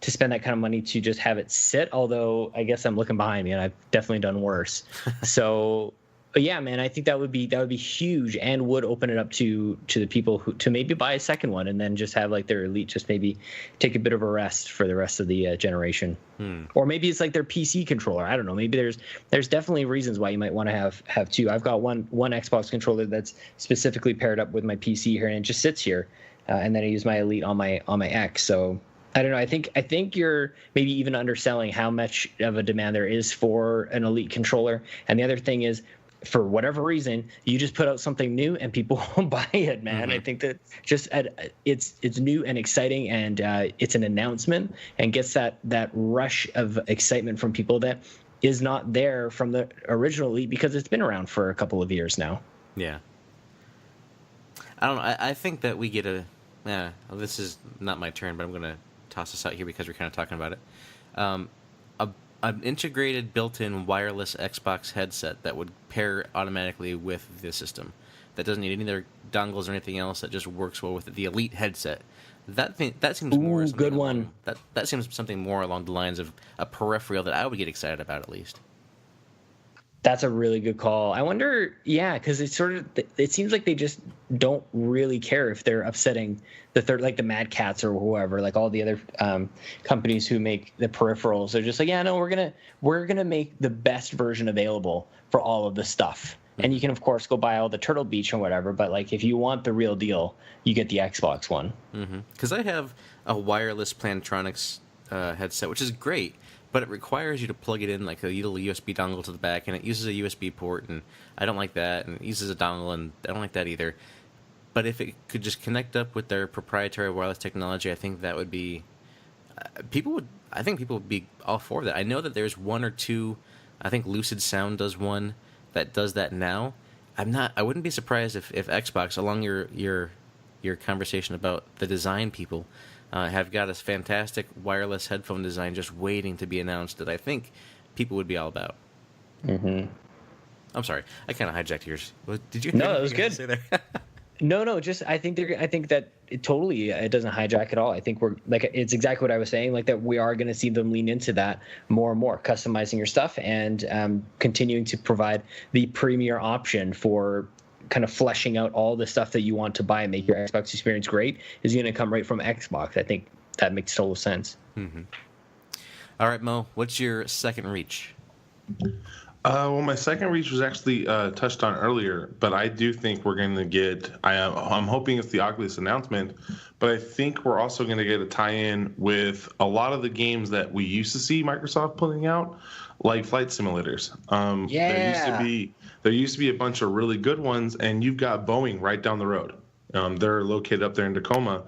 to spend that kind of money to just have it sit, although I guess I'm looking behind me, and I've definitely done worse. So, but yeah, man, I think that would be huge, and would open it up to the people who to maybe buy a second one and then just have like their Elite just maybe take a bit of a rest for the rest of the generation. Or maybe it's like their PC controller. I don't know. Maybe there's definitely reasons why you might want to have two. I've got one Xbox controller that's specifically paired up with my PC here, and it just sits here, and then I use my Elite on my X. So I don't know. I think you're maybe even underselling how much of a demand there is for an Elite controller. And the other thing is, for whatever reason, you just put out something new and people won't buy it, man. I think that just it's new and exciting, and it's an announcement and gets that rush of excitement from people that is not there from the original Elite because it's been around for a couple of years now. Yeah. I don't know. I think that we get this is not my turn, but I'm going to toss this out here because we're kind of talking about it. An integrated built-in wireless Xbox headset that would pair automatically with the system. That doesn't need any other dongles or anything else. That just works well with the Elite headset. That seems more good one. That seems something more along the lines of a peripheral that I would get excited about at least. That's a really good call. I wonder, because it seems like they just don't really care if they're upsetting the third, like the Mad Cats or whoever, like all the other companies who make the peripherals. They're just like, we're gonna make the best version available for all of the stuff. And you can, of course, go buy all the Turtle Beach and whatever. But like, if you want the real deal, you get the Xbox One. Because I have a wireless Plantronics headset, which is great, but it requires you to plug it in like a little USB dongle to the back, and it uses a USB port, and I don't like that. And it uses a dongle, and I don't like that either. But if it could just connect up with their proprietary wireless technology, I think that would be people would be all for that. I know that there's one or two. I think Lucid Sound does one that does that now. I wouldn't be surprised if Xbox, along your conversation about the design people, have got a fantastic wireless headphone design just waiting to be announced that I think people would be all about. I'm sorry, I kind of hijacked yours. Did you? No, that was good. Say there? No, just I think that it doesn't hijack at all. I think we're like, it's exactly what I was saying, like that we are going to see them lean into that more and more, customizing your stuff and continuing to provide the premier option for kind of fleshing out all the stuff that you want to buy and make your Xbox experience great is going to come right from Xbox. I think that makes total sense. All right, Mo, what's your second reach? Well, my second reach was actually touched on earlier, but I do think we're going to get. I'm hoping it's the Oculus announcement, but I think we're also going to get a tie-in with a lot of the games that we used to see Microsoft putting out, like flight simulators. There used to be a bunch of really good ones, and you've got Boeing right down the road. They're located up there in Tacoma,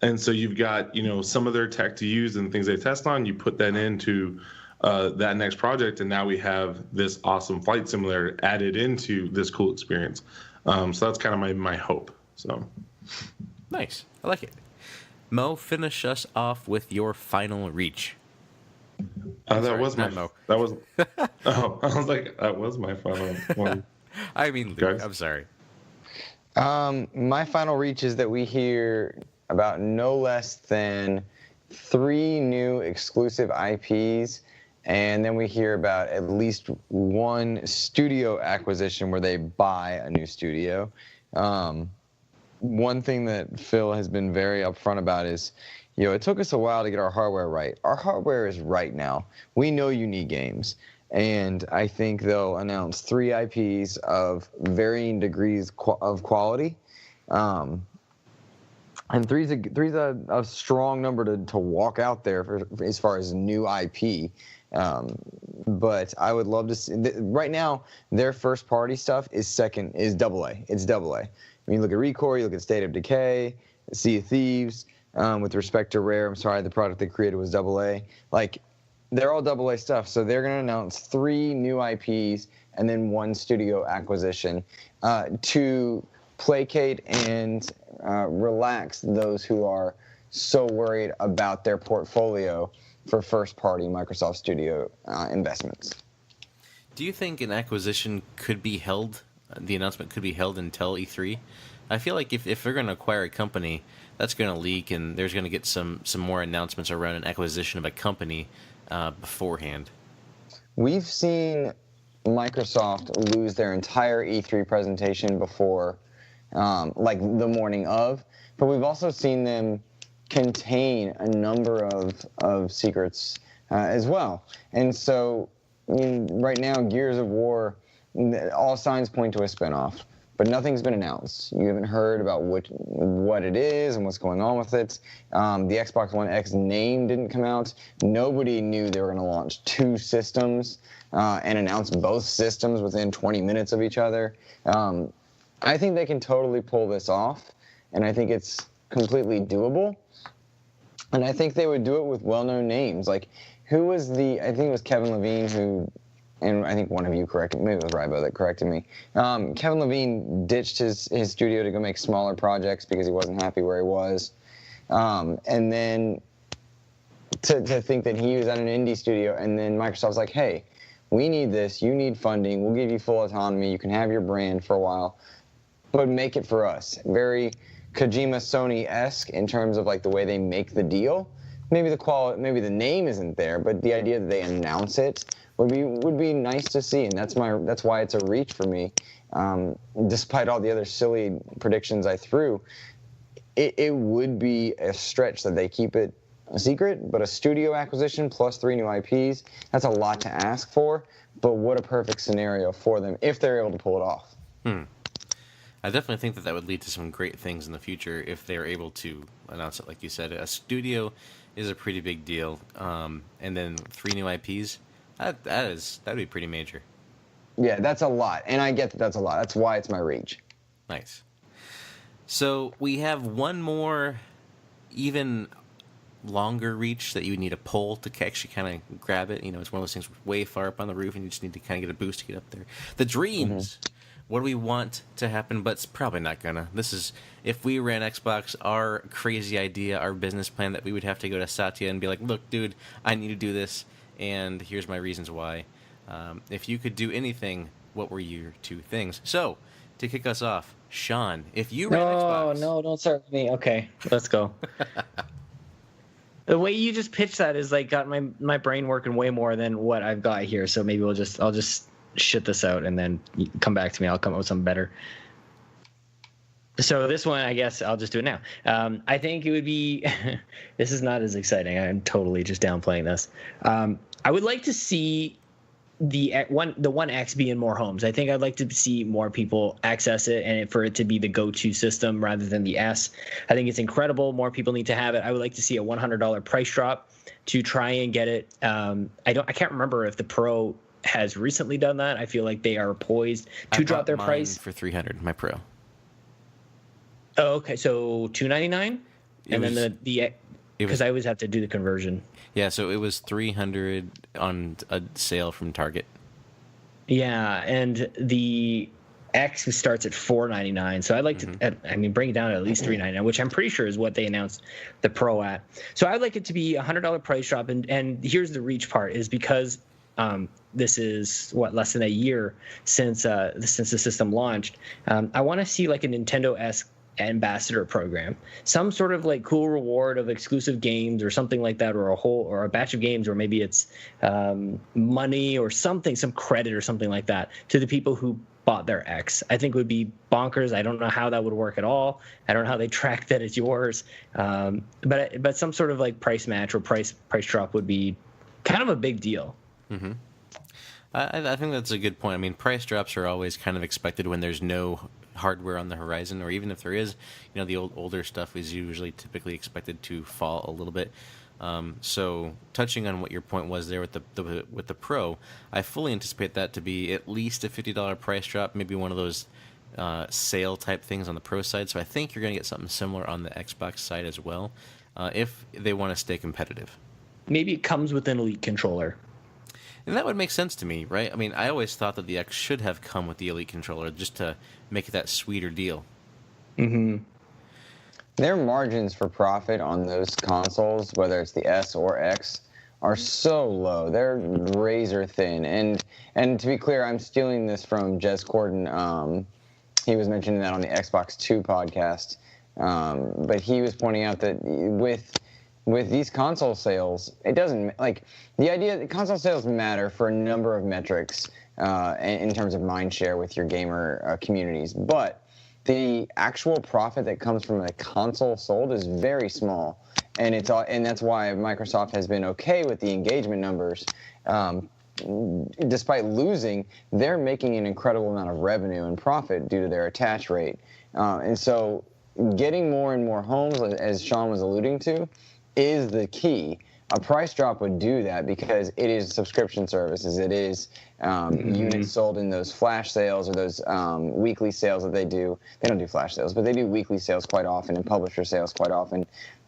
and so you've got some of their tech to use and things they test on. You put that into that next project, and now we have this awesome flight simulator added into this cool experience. So that's kind of my hope. So nice, I like it. Mo, finish us off with your final reach. That was my Mo. That was. Oh, I was like, that was my final one. I mean, Luke, I'm sorry. My final reach is that we hear about no less than 3 new exclusive IPs. And then we hear about at least 1 studio acquisition where they buy a new studio. One thing that Phil has been very upfront about is, it took us a while to get our hardware right. Our hardware is right now. We know you need games. And I think they'll announce 3 IPs of varying degrees of quality. And three's a strong number to walk out there as far as new IP. But I would love to see. Right now, their first party stuff is AA. It's AA. When you look at Recore, you look at State of Decay, Sea of Thieves. With respect to Rare, I'm sorry, the product they created was AA. Like, they're all AA stuff. So they're going to announce 3 new IPs and then 1 studio acquisition to placate and relax those who are so worried about their portfolio for first-party Microsoft Studio investments. Do you think an acquisition could be held, the announcement could be held until E3? I feel like if they're going to acquire a company, that's going to leak, and there's going to get some more announcements around an acquisition of a company beforehand. We've seen Microsoft lose their entire E3 presentation before, like the morning of, but we've also seen them contain a number of secrets as well. And so, right now, Gears of War, all signs point to a spinoff, but nothing's been announced. You haven't heard about what it is and what's going on with it. The Xbox One X name didn't come out. Nobody knew they were going to launch 2 systems and announce both systems within 20 minutes of each other. I think they can totally pull this off, and I think it's completely doable. And I think they would do it with well-known names. Like, I think it was Kevin Levine who and I think one of you corrected, maybe it was Rybo that corrected me. Kevin Levine ditched his studio to go make smaller projects because he wasn't happy where he was. And then to think that he was at an indie studio, and then Microsoft's like, hey, we need this, you need funding, we'll give you full autonomy, you can have your brand for a while, but make it for us. Very Kojima Sony-esque in terms of like the way they make the deal. Maybe the quality, maybe the name isn't there, but the idea that they announce it would be nice to see, and that's why it's a reach for me. Despite all the other silly predictions I threw, it would be a stretch that they keep it a secret, but a studio acquisition plus 3 new IPs, that's a lot to ask for, but what a perfect scenario for them if they're able to pull it off. I definitely think that would lead to some great things in the future if they're able to announce it. Like you said, a studio is a pretty big deal, and then 3 new IPs, that'd be pretty major. Yeah, that's a lot, and I get that that's a lot. That's why it's my reach. Nice. So we have one more, even longer reach that you would need a pole to actually kind of grab it. You know, it's one of those things way far up on the roof, and you just need to kind of get a boost to get up there. The dreams. What do we want to happen? But it's probably not gonna. This is, if we ran Xbox, our crazy idea, our business plan, that we would have to go to Satya and be like, look, dude, I need to do this, and here's my reasons why. If you could do anything, what were your 2 things? So, to kick us off, Sean, if you ran Xbox... No, don't start with me. Okay, let's go. The way you just pitched that is like got my brain working way more than what I've got here, so maybe I'll just shit this out and then you come back to me. I'll come up with something better. So this one, I guess I'll just do it now. I think it would be this is not as exciting. I'm totally just downplaying this. I would like to see the One X be in more homes. I think I'd like to see more people access it, and for it to be the go-to system rather than the S. I think it's incredible. More people need to have it. I would like to see a $100 price drop to try and get it. I can't remember if the Pro has recently done that. I feel like they are poised to drop their price for $300. My Pro. Oh, okay. So $299, and then the because I always have to do the conversion. Yeah, so it was $300 on a sale from Target. Yeah, and the X starts at $499. So I'd like to, bring it down to at least $399, which I'm pretty sure is what they announced the Pro at. So I'd like it to be a $100 price drop, and here's the reach part is because. This is less than a year since the system launched. I want to see like a Nintendo-esque ambassador program, some sort of like cool reward of exclusive games or something like that, or a batch of games, or maybe it's money or something, some credit or something like that to the people who bought their X. I think would be bonkers. I don't know how that would work at all. I don't know how they track that it's yours. But some sort of like price match or price drop would be kind of a big deal. Mm-hmm. I think that's a good point. I mean, price drops are always kind of expected when there's no hardware on the horizon, or even if there is, the older stuff is usually typically expected to fall a little bit. So, touching on what your point was there with the Pro, I fully anticipate that to be at least a $50 price drop, maybe one of those sale type things on the Pro side. So I think you're going to get something similar on the Xbox side as well, if they want to stay competitive. Maybe it comes with an Elite controller. And that would make sense to me, right? I mean, I always thought that the X should have come with the Elite controller just to make it that sweeter deal. Mm-hmm. Their margins for profit on those consoles, whether it's the S or X, are so low. They're razor thin. And to be clear, I'm stealing this from Jez Corden. He was mentioning that on the Xbox 2 podcast. But he was pointing out that with these console sales, it doesn't, like, the idea that console sales matter for a number of metrics in terms of mind share with your gamer communities, but the actual profit that comes from a console sold is very small, and that's why Microsoft has been okay with the engagement numbers. Despite losing, they're making an incredible amount of revenue and profit due to their attach rate, and so getting more and more homes, as Sean was alluding to, is the key. A price drop would do that because it is subscription services. It is units sold in those flash sales or those weekly sales that they do. They don't do flash sales, but they do weekly sales quite often and publisher sales quite often.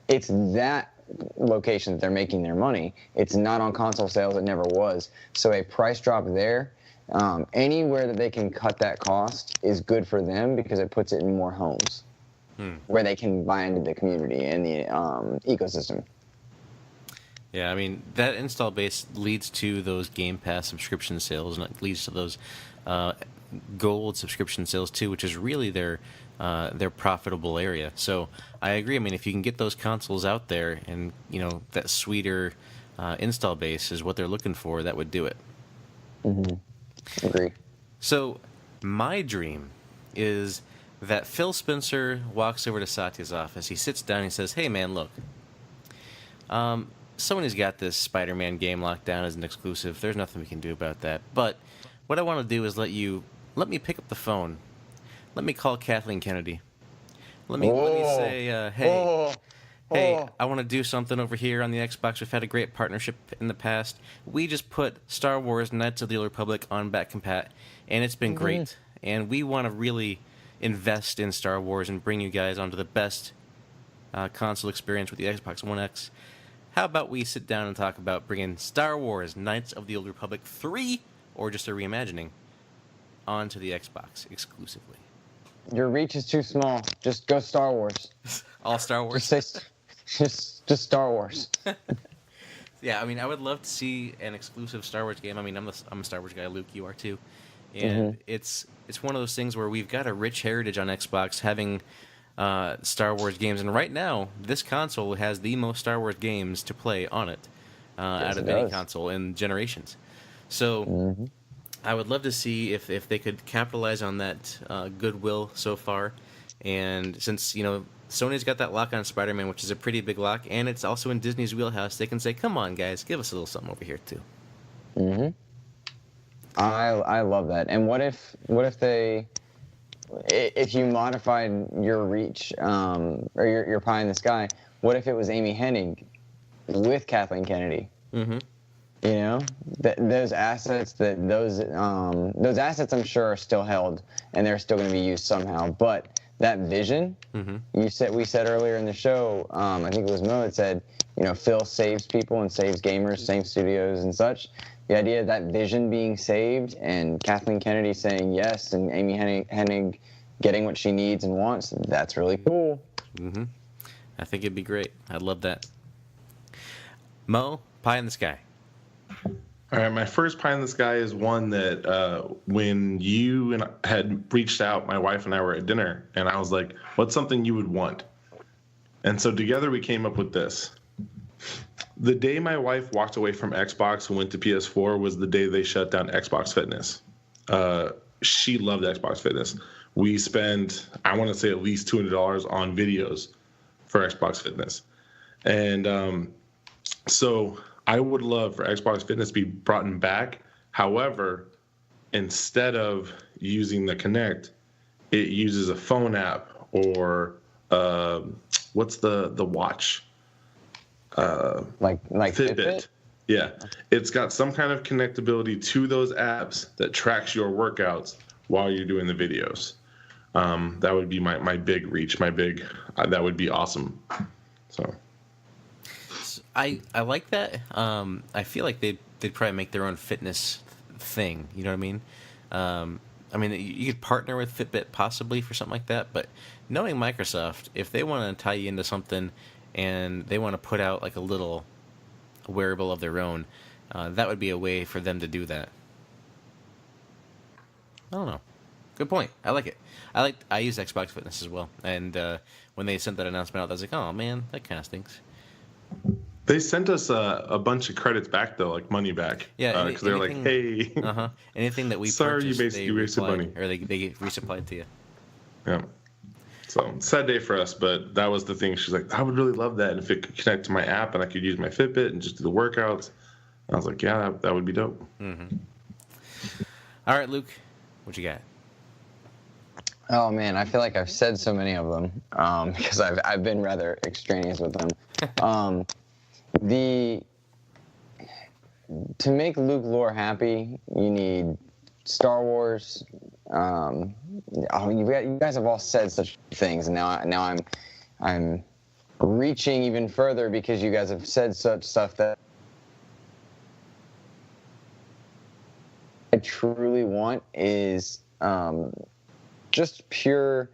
It's that location that they're making their money. It's not on console sales. It never was. So a price drop there, anywhere that they can cut that cost is good for them because it puts it in more homes where they can buy into the community and the ecosystem. Yeah, I mean, that install base leads to those Game Pass subscription sales, and it leads to those gold subscription sales too, which is really their profitable area. So I agree. I mean, if you can get those consoles out there and, that sweeter install base is what they're looking for, that would do it. Mm-hmm. Agree. So my dream is that Phil Spencer walks over to Satya's office. He sits down and he says, "Hey, man, look. Sony's got this Spider-Man game locked down as an exclusive. There's nothing we can do about that. But what I want to do is let me pick up the phone. Let me call Kathleen Kennedy. Let me say, hey, I want to do something over here on the Xbox. We've had a great partnership in the past. We just put Star Wars Knights of the Old Republic on back compat, and it's been great. And we want to really invest in Star Wars and bring you guys onto the best console experience with the Xbox One X. How about we sit down and talk about bringing Star Wars Knights of the Old Republic 3, or just a reimagining, onto the Xbox exclusively?" Your reach is too small. Just go Star Wars. All Star Wars? Just Star Wars. Yeah, I mean, I would love to see an exclusive Star Wars game. I mean, I'm a Star Wars guy. Luke, you are too. And it's one of those things where we've got a rich heritage on Xbox having Star Wars games. And right now, this console has the most Star Wars games to play on it out of any console in generations. So I would love to see if they could capitalize on that goodwill so far. And since, Sony's got that lock on Spider-Man, which is a pretty big lock, and it's also in Disney's wheelhouse, they can say, "Come on, guys, give us a little something over here, too." Mm-hmm. I love that. And what if you modified your reach or your pie in the sky, what if it was Amy Hennig with Kathleen Kennedy? Mm-hmm. Those assets I'm sure are still held and they're still going to be used somehow. But that vision, we said earlier in the show, I think it was Mo that said, Phil saves people and saves gamers, saves studios and such. The idea of that vision being saved and Kathleen Kennedy saying yes and Amy Hennig getting what she needs and wants, that's really cool. Mm-hmm. I think it'd be great. I'd love that. Mo, pie in the sky. All right, my first pie in the sky is one that when you had reached out, my wife and I were at dinner, and I was like, "What's something you would want?" And so together we came up with this. The day my wife walked away from Xbox and went to PS4 was the day they shut down Xbox Fitness. She loved Xbox Fitness. We spent, I want to say, at least $200 on videos for Xbox Fitness. And so I would love for Xbox Fitness to be brought back. However, instead of using the Kinect, it uses a phone app or what's the watch? Like Fitbit? Yeah. It's got some kind of connectability to those apps that tracks your workouts while you're doing the videos. That would be my big reach, that would be awesome. So I like that. I feel like they'd probably make their own fitness thing. You know what I mean? I mean, you could partner with Fitbit possibly for something like that. But knowing Microsoft, if they want to tie you into something and they want to put out like a little wearable of their own, that would be a way for them to do that. I don't know. Good point. I like it. I use Xbox Fitness as well. And when they sent that announcement out, I was like, "Oh man, that kind of stinks." They sent us a bunch of credits back though, like money back. Yeah, because they're like, "Hey, anything that we sorry, purchased, you basically wasted money, or they resupplied to you." Yeah. So sad day for us, but that was the thing. She's like, "I would really love that, and if it could connect to my app and I could use my Fitbit and just do the workouts." I was like, "Yeah, that would be dope." Mm-hmm. All right, Luke, what you got? Oh man, I feel like I've said so many of them because I've been rather extraneous with them. To make Lohr happy, you need Star Wars. You guys have all said such things, and now I'm reaching even further because you guys have said such stuff that I truly want is just pure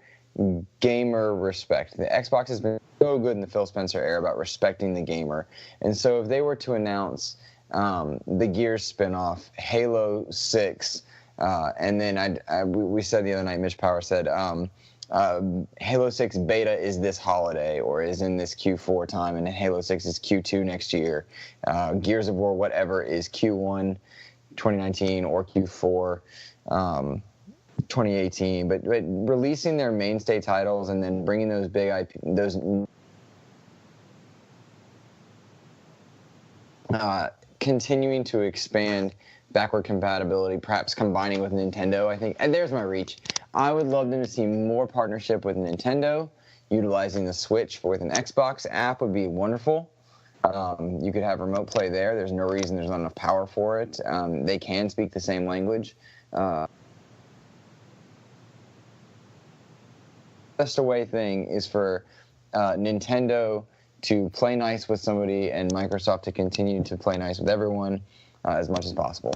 gamer respect. The Xbox has been so good in the Phil Spencer era about respecting the gamer. And so if they were to announce the Gears spinoff, Halo 6, and then we said the other night, Mitch Power said, Halo 6 beta is this holiday or is in this Q4 time, and Halo 6 is Q2 next year. Gears of War, whatever, is Q1 2019 or Q4 2018. But releasing their mainstay titles and then bringing those big IP, continuing to expand backward compatibility, perhaps combining with Nintendo, I think. And there's my reach. I would love them to see more partnership with Nintendo, utilizing the Switch with an Xbox app would be wonderful. You could have remote play there. There's no reason there's not enough power for it. They can speak the same language. Best away thing is for Nintendo to play nice with somebody and Microsoft to continue to play nice with everyone as much as possible.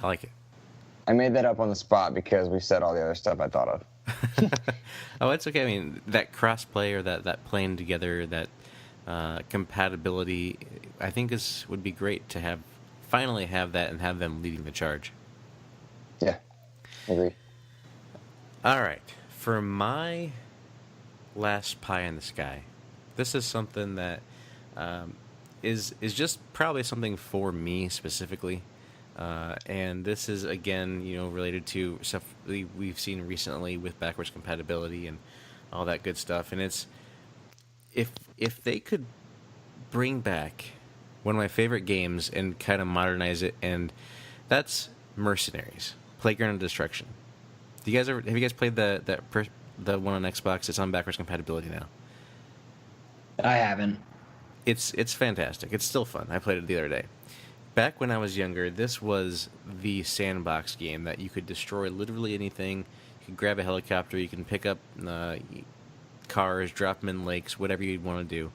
I like it. I made that up on the spot because we said all the other stuff I thought of. Oh, it's okay. I mean, that cross-play or that playing together, that compatibility, I think would be great to finally have that and have them leading the charge. Yeah, agree. All right. For my last pie in the sky, this is something that is just probably something for me specifically. And this is, again, related to stuff we've seen recently with backwards compatibility and all that good stuff. And it's, if they could bring back one of my favorite games and kind of modernize it, and that's Mercenaries, Playground of Destruction. Have you guys played the one on Xbox? It's on backwards compatibility now. I haven't. It's fantastic. It's still fun. I played it the other day. Back when I was younger, this was the sandbox game that you could destroy literally anything. You could grab a helicopter, you can pick up cars, drop them in lakes, whatever you'd want to do.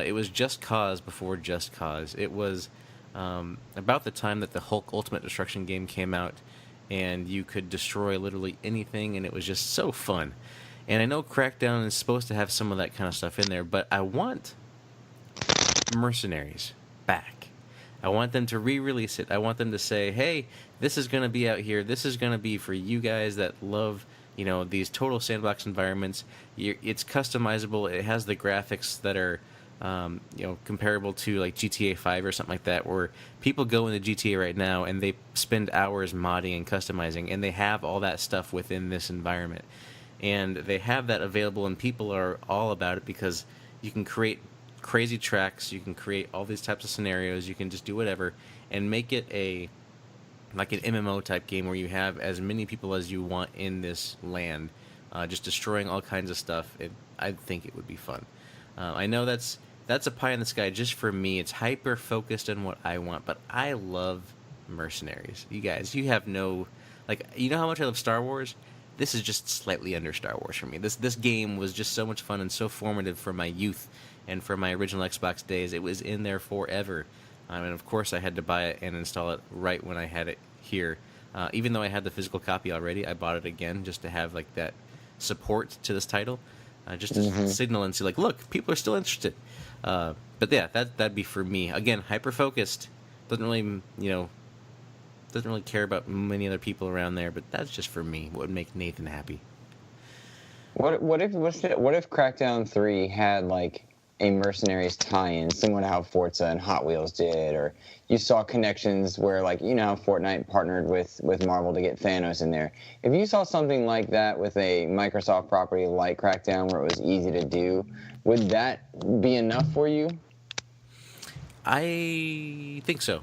It was Just Cause before Just Cause. It was about the time that the Hulk Ultimate Destruction game came out, and you could destroy literally anything, and it was just so fun. And I know Crackdown is supposed to have some of that kind of stuff in there, but I want Mercenaries back. I want them to re-release it. I want them to say, hey, this is going to be out here. This is going to be for you guys that love, these total sandbox environments. It's customizable. It has the graphics that are, comparable to like GTA 5 or something like that, where people go into GTA right now and they spend hours modding and customizing, and they have all that stuff within this environment. And they have that available, and people are all about it because you can create crazy tracks, you can create all these types of scenarios, you can just do whatever and make it like an MMO type game where you have as many people as you want in this land, just destroying all kinds of stuff. I think it would be fun. I know that's a pie in the sky just for me. It's hyper focused on what I want, but I love Mercenaries. You guys, you have no, how much I love Star Wars? This is just slightly under Star Wars for me. This game was just so much fun and so formative for my youth and for my original Xbox days. It was in there forever. And of course I had to buy it and install it right when I had it here. Even though I had the physical copy already, I bought it again just to have that support to this title. Just to signal and see, look, people are still interested. But yeah, that'd be for me. Again, hyper-focused. Doesn't really care about many other people around there, but that's just for me. What would make Nathan happy? What if Crackdown 3 had a Mercenaries tie-in, similar to how Forza and Hot Wheels did, or you saw connections where how Fortnite partnered with Marvel to get Thanos in there. If you saw something like that with a Microsoft property like Crackdown where it was easy to do, would that be enough for you? I think so,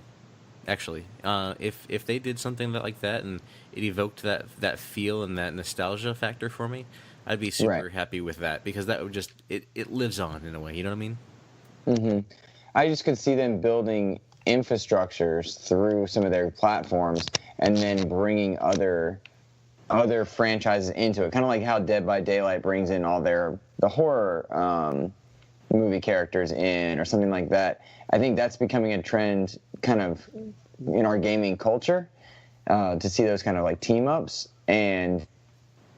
actually. If they did something like that and it evoked that feel and that nostalgia factor for me, I'd be super happy with that, because that would just it lives on in a way. You know what I mean? Mm-hmm. I just could see them building infrastructures through some of their platforms and then bringing other other franchises into it, kind of like how Dead by Daylight brings in all the horror movie characters in, or something like that. I think that's becoming a trend kind of in our gaming culture, to see those kind of like team ups, and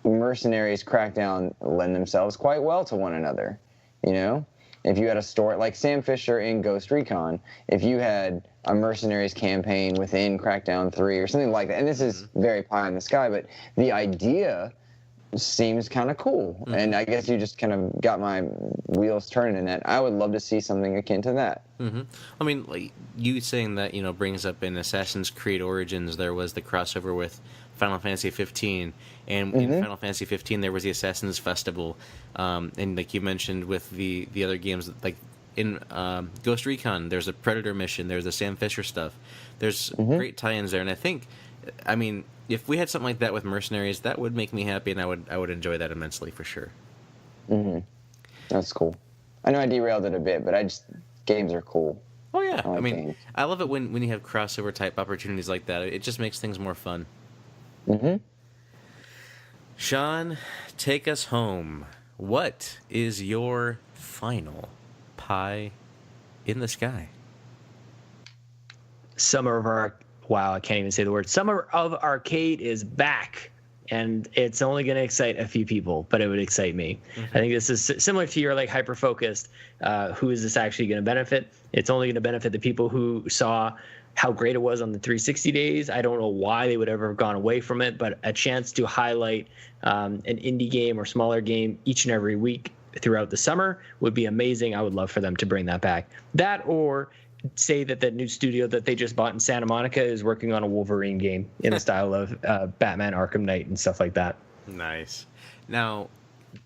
Mercenaries, Crackdown lend themselves quite well to one another. You know, if you had a story like Sam Fisher in Ghost Recon, if you had a Mercenaries campaign within Crackdown 3 or something like that, and this is very pie in the sky, but the idea seems kind of cool. And I guess you just kind of got my wheels turning in that. I would love to see something akin to that. I mean, like you saying that, brings up in Assassin's Creed Origins, there was the crossover with Final Fantasy 15, and in Final Fantasy 15 there was the Assassin's Festival, and like you mentioned with the other games, like in Ghost Recon, there's a Predator mission, there's the Sam Fisher stuff, there's great tie-ins there, and I think, I mean, if we had something like that with Mercenaries, that would make me happy, and I would enjoy that immensely for sure. That's cool. I know I derailed it a bit, but games are cool. Oh yeah, I mean, games. I love it when you have crossover type opportunities like that. It just makes things more fun. Sean, take us home. What is your final pie in the sky? Wow, I can't even say the word. Summer of Arcade is back, and it's only going to excite a few people, but it would excite me. I think this is similar to your like hyper-focused, who is this actually going to benefit? It's only going to benefit the people who saw how great it was on the 360 days. I don't know why they would ever have gone away from it, but a chance to highlight an indie game or smaller game each and every week throughout the summer would be amazing. I would love for them to bring that back. That, or say that the new studio that they just bought in Santa Monica is working on a Wolverine game in the style of Batman Arkham Knight and stuff like that. Nice. Now,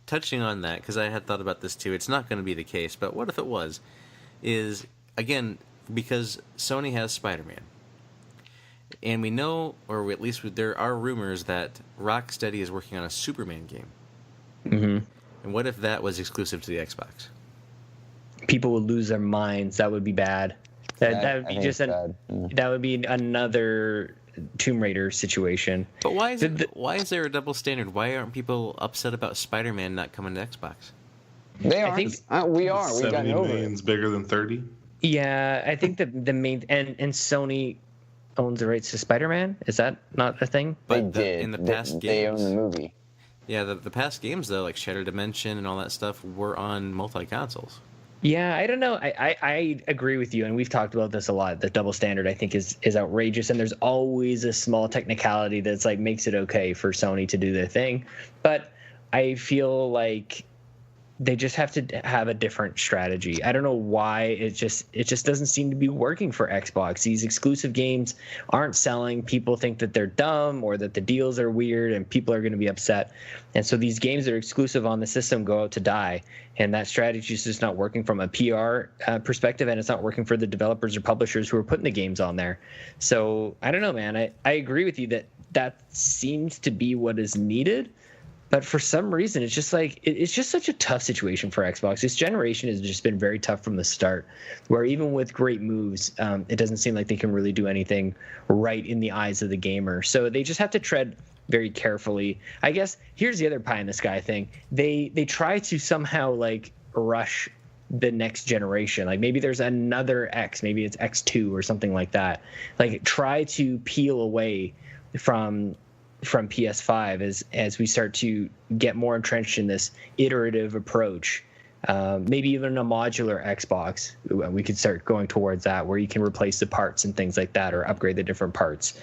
touching on that, because I had thought about this too, it's not going to be the case, but what if it was? Is, again, because Sony has Spider-Man, and we know, or at least there are rumors that Rocksteady is working on a Superman game. And what if that was exclusive to the Xbox? People would lose their minds. That would be bad. That would be just that would be another Tomb Raider situation. But why is there a double standard? Why aren't people upset about Spider-Man not coming to Xbox? They are. We are. We've 70 gotten over million's it. bigger than 30. Yeah, I think the main and Sony owns the rights to Spider-Man. Is that not a thing? But They did. in the past They own games, the movie. yeah, the past games though, like Shattered Dimension and all that stuff, were on multi-consoles. Yeah, I don't know. I agree with you, and we've talked about this a lot. The double standard, I think, is outrageous, and there's always a small technicality that's like makes it okay for Sony to do their thing. But I feel like they just have to have a different strategy. I don't know why it just doesn't seem to be working for Xbox. These exclusive games aren't selling. People think that they're dumb or that the deals are weird and people are going to be upset. And so these games that are exclusive on the system go out to die. And that strategy is just not working from a PR perspective, and it's not working for the developers or publishers who are putting the games on there. So I don't know, man. I agree with you that seems to be what is needed. But for some reason, it's just like it's just such a tough situation for Xbox. This generation has just been very tough from the start, where even with great moves, it doesn't seem like they can really do anything right in the eyes of the gamer. So they just have to tread very carefully. I guess here's the other pie in the sky thing. They try to somehow like rush the next generation. Like maybe there's another X, maybe it's X2 or something like that. Like try to peel away from PS5 as we start to get more entrenched in this iterative approach. Maybe even a modular Xbox, we could start going towards that, where you can replace the parts and things like that, or upgrade the different parts.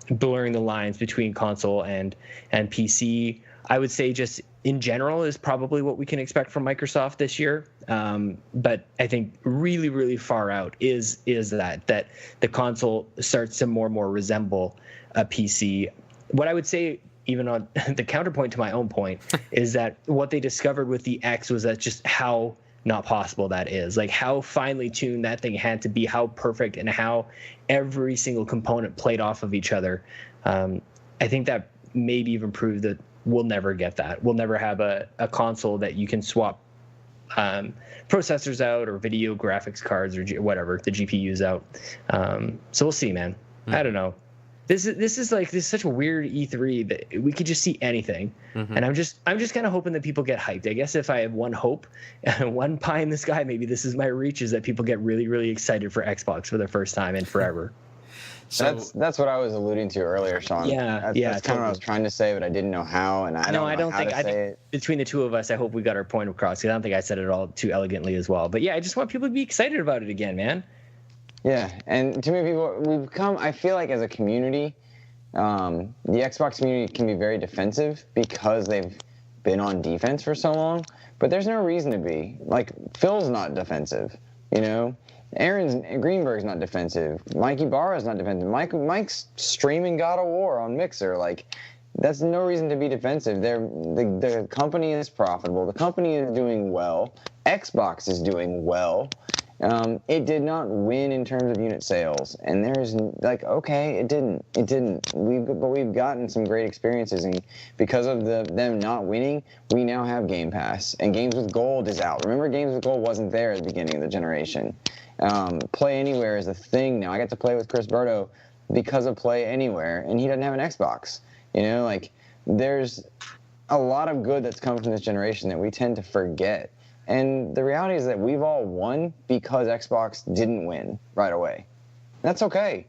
Blurring the lines between console and PC, I would say just in general is probably what we can expect from Microsoft this year. But I think really, really far out is that the console starts to more and more resemble a PC. What I would say, even on the counterpoint to my own point, is that what they discovered with the X was that just how not possible that is. Like how finely tuned that thing had to be, how perfect, and how every single component played off of each other. I think that maybe even proved that we'll never get that. We'll never have a console that you can swap processors out or video graphics cards or whatever, the GPUs out. So we'll see, man. I don't know. This is such a weird E3 that we could just see anything, and I'm just kind of hoping that people get hyped. I guess if I have one hope, one pie in the sky, maybe this is my reach, is that people get really, really excited for Xbox for the first time in forever. So that's what I was alluding to earlier, Sean. Yeah, That's kind of what I was trying to say, but I didn't know how, and I don't think between the two of us, I hope we got our point across. Because I don't think I said it all too elegantly as well. But yeah, I just want people to be excited about it again, man. Yeah, and too many people. I feel like as a community, the Xbox community can be very defensive because they've been on defense for so long. But there's no reason to be. Like, Phil's not defensive, you know. Greenberg's not defensive. Mikey Barra's not defensive. Mike's streaming God of War on Mixer. Like, that's no reason to be defensive. The company is profitable. The company is doing well. Xbox is doing well. It did not win in terms of unit sales, and there's like, okay, it didn't. We've gotten some great experiences, and because of them not winning, we now have Game Pass, and Games with Gold is out. Remember, Games with Gold wasn't there at the beginning of the generation. Play Anywhere is a thing now. I got to play with Chris Berto because of Play Anywhere, and he doesn't have an Xbox. You know, like, there's a lot of good that's come from this generation that we tend to forget. And the reality is that we've all won because Xbox didn't win right away. That's okay.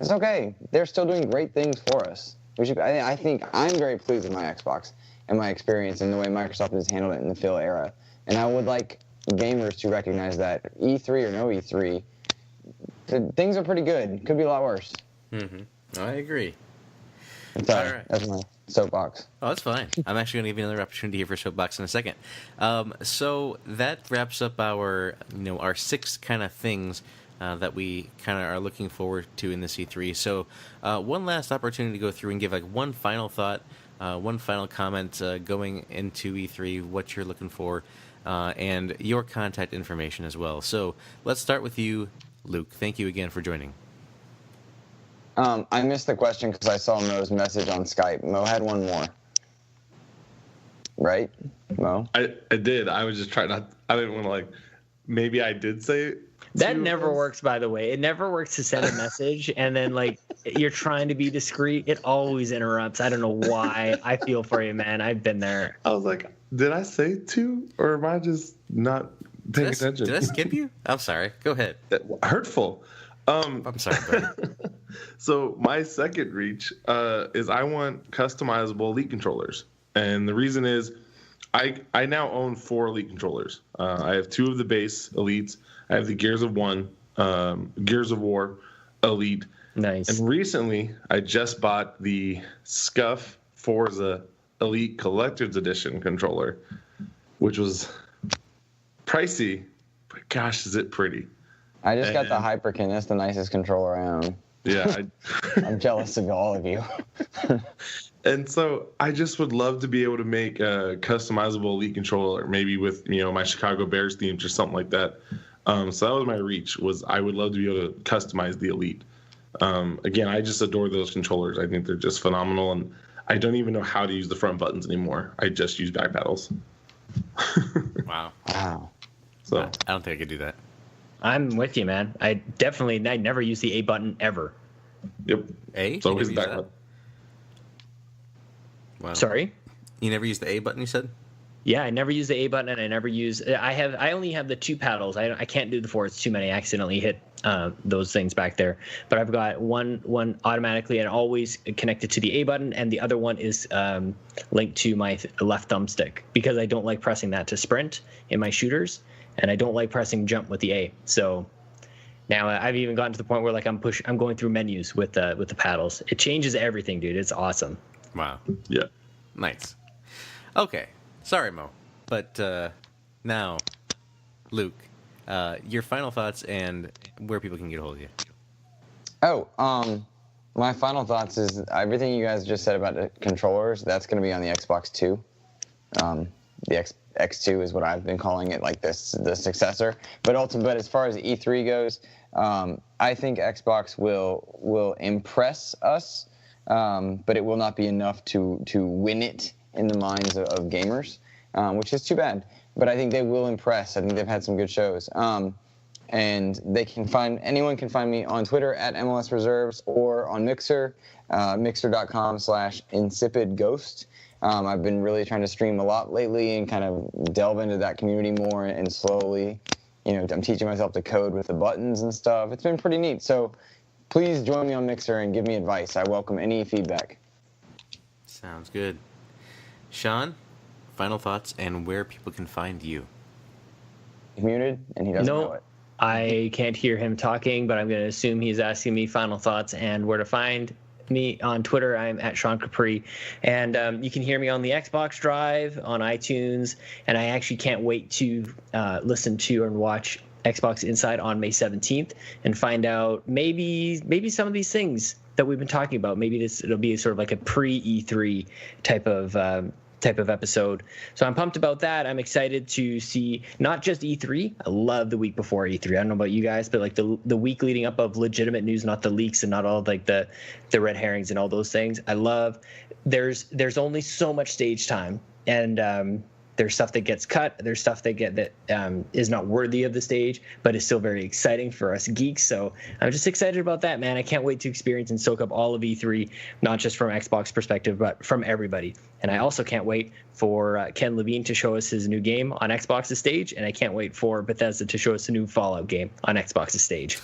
It's okay. They're still doing great things for us. I think I'm very pleased with my Xbox and my experience and the way Microsoft has handled it in the Phil era. And I would like gamers to recognize that E3 or no E3, things are pretty good. Could be a lot worse. I agree. Sorry, All right. That's my soapbox. Oh, that's fine. I'm actually going to give you another opportunity here for soapbox in a second. So that wraps up our 6 kind of things that we kind of are looking forward to in this E3. So one last opportunity to go through and give like one final thought, one final comment going into E3, what you're looking for, and your contact information as well. So let's start with you, Luke. Thank you again for joining. I missed the question because I saw Mo's message on Skype. Mo had one more. Right, Mo? I did. I was just trying not. I didn't want to maybe I did say it. That never works, by the way. It never works to send a message and then you're trying to be discreet. It always interrupts. I don't know why. I feel for you, man. I've been there. I was like, did I say 2, or am I just not paying attention? Did I skip you? I'm sorry. Go ahead. Hurtful. I'm sorry, buddy. So my second reach is I want customizable Elite controllers, and the reason is I now own 4 Elite controllers. I have 2 of the base Elites. I have the Gears of War Elite. Nice. And recently, I just bought the Scuff Forza Elite Collector's Edition controller, which was pricey, but gosh, is it pretty. I just got the Hyperkin. That's the nicest controller I own. Yeah. I'm jealous of all of you. And so I just would love to be able to make a customizable Elite controller, maybe with my Chicago Bears themes or something like that. So that was my reach. Was I would love to be able to customize the Elite. Again, I just adore those controllers. I think they're just phenomenal, and I don't even know how to use the front buttons anymore. I just use back paddles. Wow. So I don't think I could do that. I'm with you, man. I never use the A button ever. Yep. A? So You always never the use back that? button. Wow. Sorry? You never use the A button, you said? Yeah, I never use the A button, and I only have the 2 paddles. I can't do the 4. It's too many. I accidentally hit those things back there. But I've got one automatically and always connected to the A button, and the other one is linked to my left thumbstick because I don't like pressing that to sprint in my shooters, and I don't like pressing jump with the A. So now I've even gotten to the point where I'm going through menus with the paddles. It changes everything, dude. It's awesome. Wow. Yeah. Nice. Okay. Sorry, Mo. But now, Luke, your final thoughts and where people can get a hold of you. My final thoughts is everything you guys just said about the controllers, that's going to be on the Xbox 2. The X2 is what I've been calling it, like the successor. But as far as E3 goes, I think Xbox will impress us, but it will not be enough to win it in the minds of gamers, which is too bad. But I think they will impress. I think they've had some good shows. And and anyone can find me on Twitter at MLS Reserves or on Mixer, mixer.com/insipidghost. I've been really trying to stream a lot lately and kind of delve into that community more, and slowly, I'm teaching myself to code with the buttons and stuff. It's been pretty neat. So please join me on Mixer and give me advice. I welcome any feedback. Sounds good. Sean, final thoughts and where people can find you. He's muted, and he doesn't know it. I can't hear him talking, but I'm going to assume he's asking me final thoughts and where to find me. On Twitter, I'm at Sean Capri, and you can hear me on the Xbox Drive, on iTunes, and I actually can't wait to listen to and watch Xbox Inside on May 17th and find out maybe some of these things that we've been talking about. Maybe it'll be sort of like a pre-E3 type of episode. So I'm pumped about that. I'm excited to see not just E3. I love the week before E3. I don't know about you guys, but like the week leading up of legitimate news, not the leaks and not all like the red herrings and all those things. I love. There's only so much stage time, and there's stuff that gets cut. There's stuff that is not worthy of the stage, but is still very exciting for us geeks. So I'm just excited about that, man. I can't wait to experience and soak up all of E3, not just from Xbox perspective, but from everybody. And I also can't wait for Ken Levine to show us his new game on Xbox's stage, and I can't wait for Bethesda to show us a new Fallout game on Xbox's stage.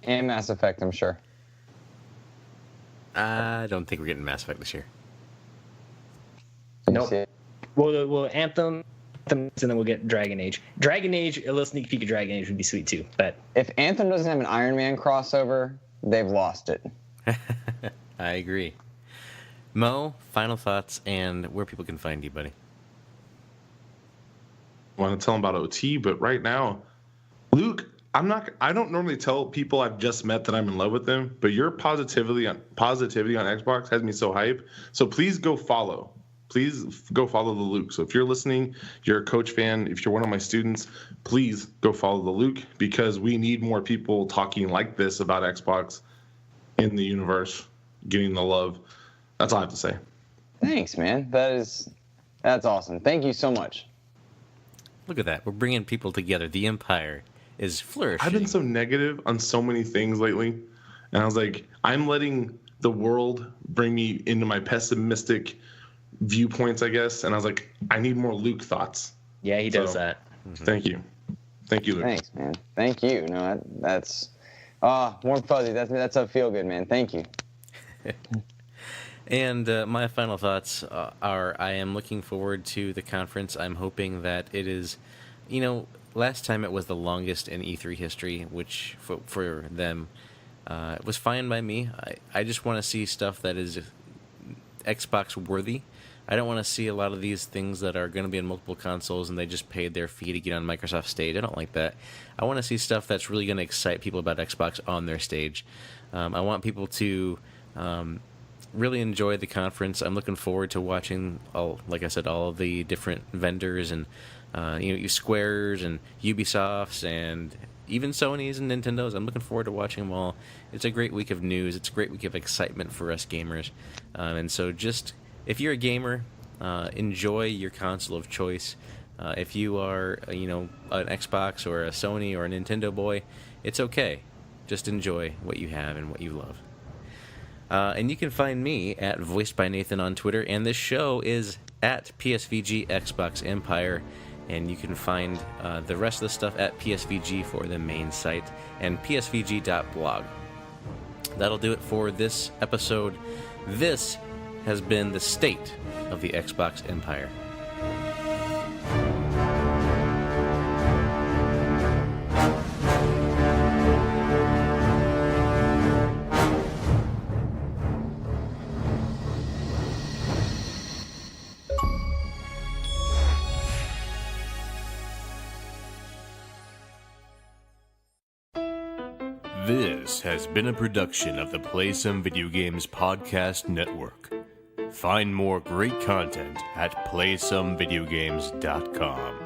And Mass Effect, I'm sure. I don't think we're getting Mass Effect this year. Did you Nope. see it? We'll Anthem, and then we'll get Dragon Age. Dragon Age, a little sneak peek of Dragon Age would be sweet too. But If Anthem doesn't have an Iron Man crossover, they've lost it. I agree. Mo, final thoughts and where people can find you, buddy. I want to tell them about OT, but right now, Luke, I don't normally tell people I've just met that I'm in love with them, but your positivity on Xbox has me so hype. So please go follow. Please go follow the Luke. So if you're listening, you're a Coach fan, if you're one of my students, please go follow the Luke, because we need more people talking like this about Xbox in the universe, getting the love. That's all I have to say. Thanks, man. That's awesome. Thank you so much. Look at that. We're bringing people together. The Empire is flourishing. I've been so negative on so many things lately, and I was like, I'm letting the world bring me into my pessimistic viewpoints, I guess. And I was like, I need more Luke thoughts. yeah, he does that. Thank you, Luke. Thanks, man. Thank you. No, that's warm fuzzy. That's a feel good, man. Thank you. And my final thoughts are I am looking forward to the conference. I'm hoping that it is, last time it was the longest in E3 history, which for them it was fine by me. I just want to see stuff that is Xbox worthy. I don't want to see a lot of these things that are going to be in multiple consoles and they just paid their fee to get on Microsoft stage. I don't like that. I want to see stuff that's really going to excite people about Xbox on their stage. I want people to really enjoy the conference. I'm looking forward to watching, all of the different vendors and Squares and Ubisofts and even Sony's and Nintendo's. I'm looking forward to watching them all. It's a great week of news. It's a great week of excitement for us gamers. And so just, if you're a gamer, enjoy your console of choice. If you are, an Xbox or a Sony or a Nintendo boy, it's okay. Just enjoy what you have and what you love. And you can find me at Voiced by Nathan on Twitter, and this show is at PSVG Xbox Empire. And you can find the rest of the stuff at PSVG for the main site and psvg.blog. That'll do it for this episode. This has been the state of the Xbox Empire. This has been a production of the Play Some Video Games Podcast Network. Find more great content at playsomevideogames.com.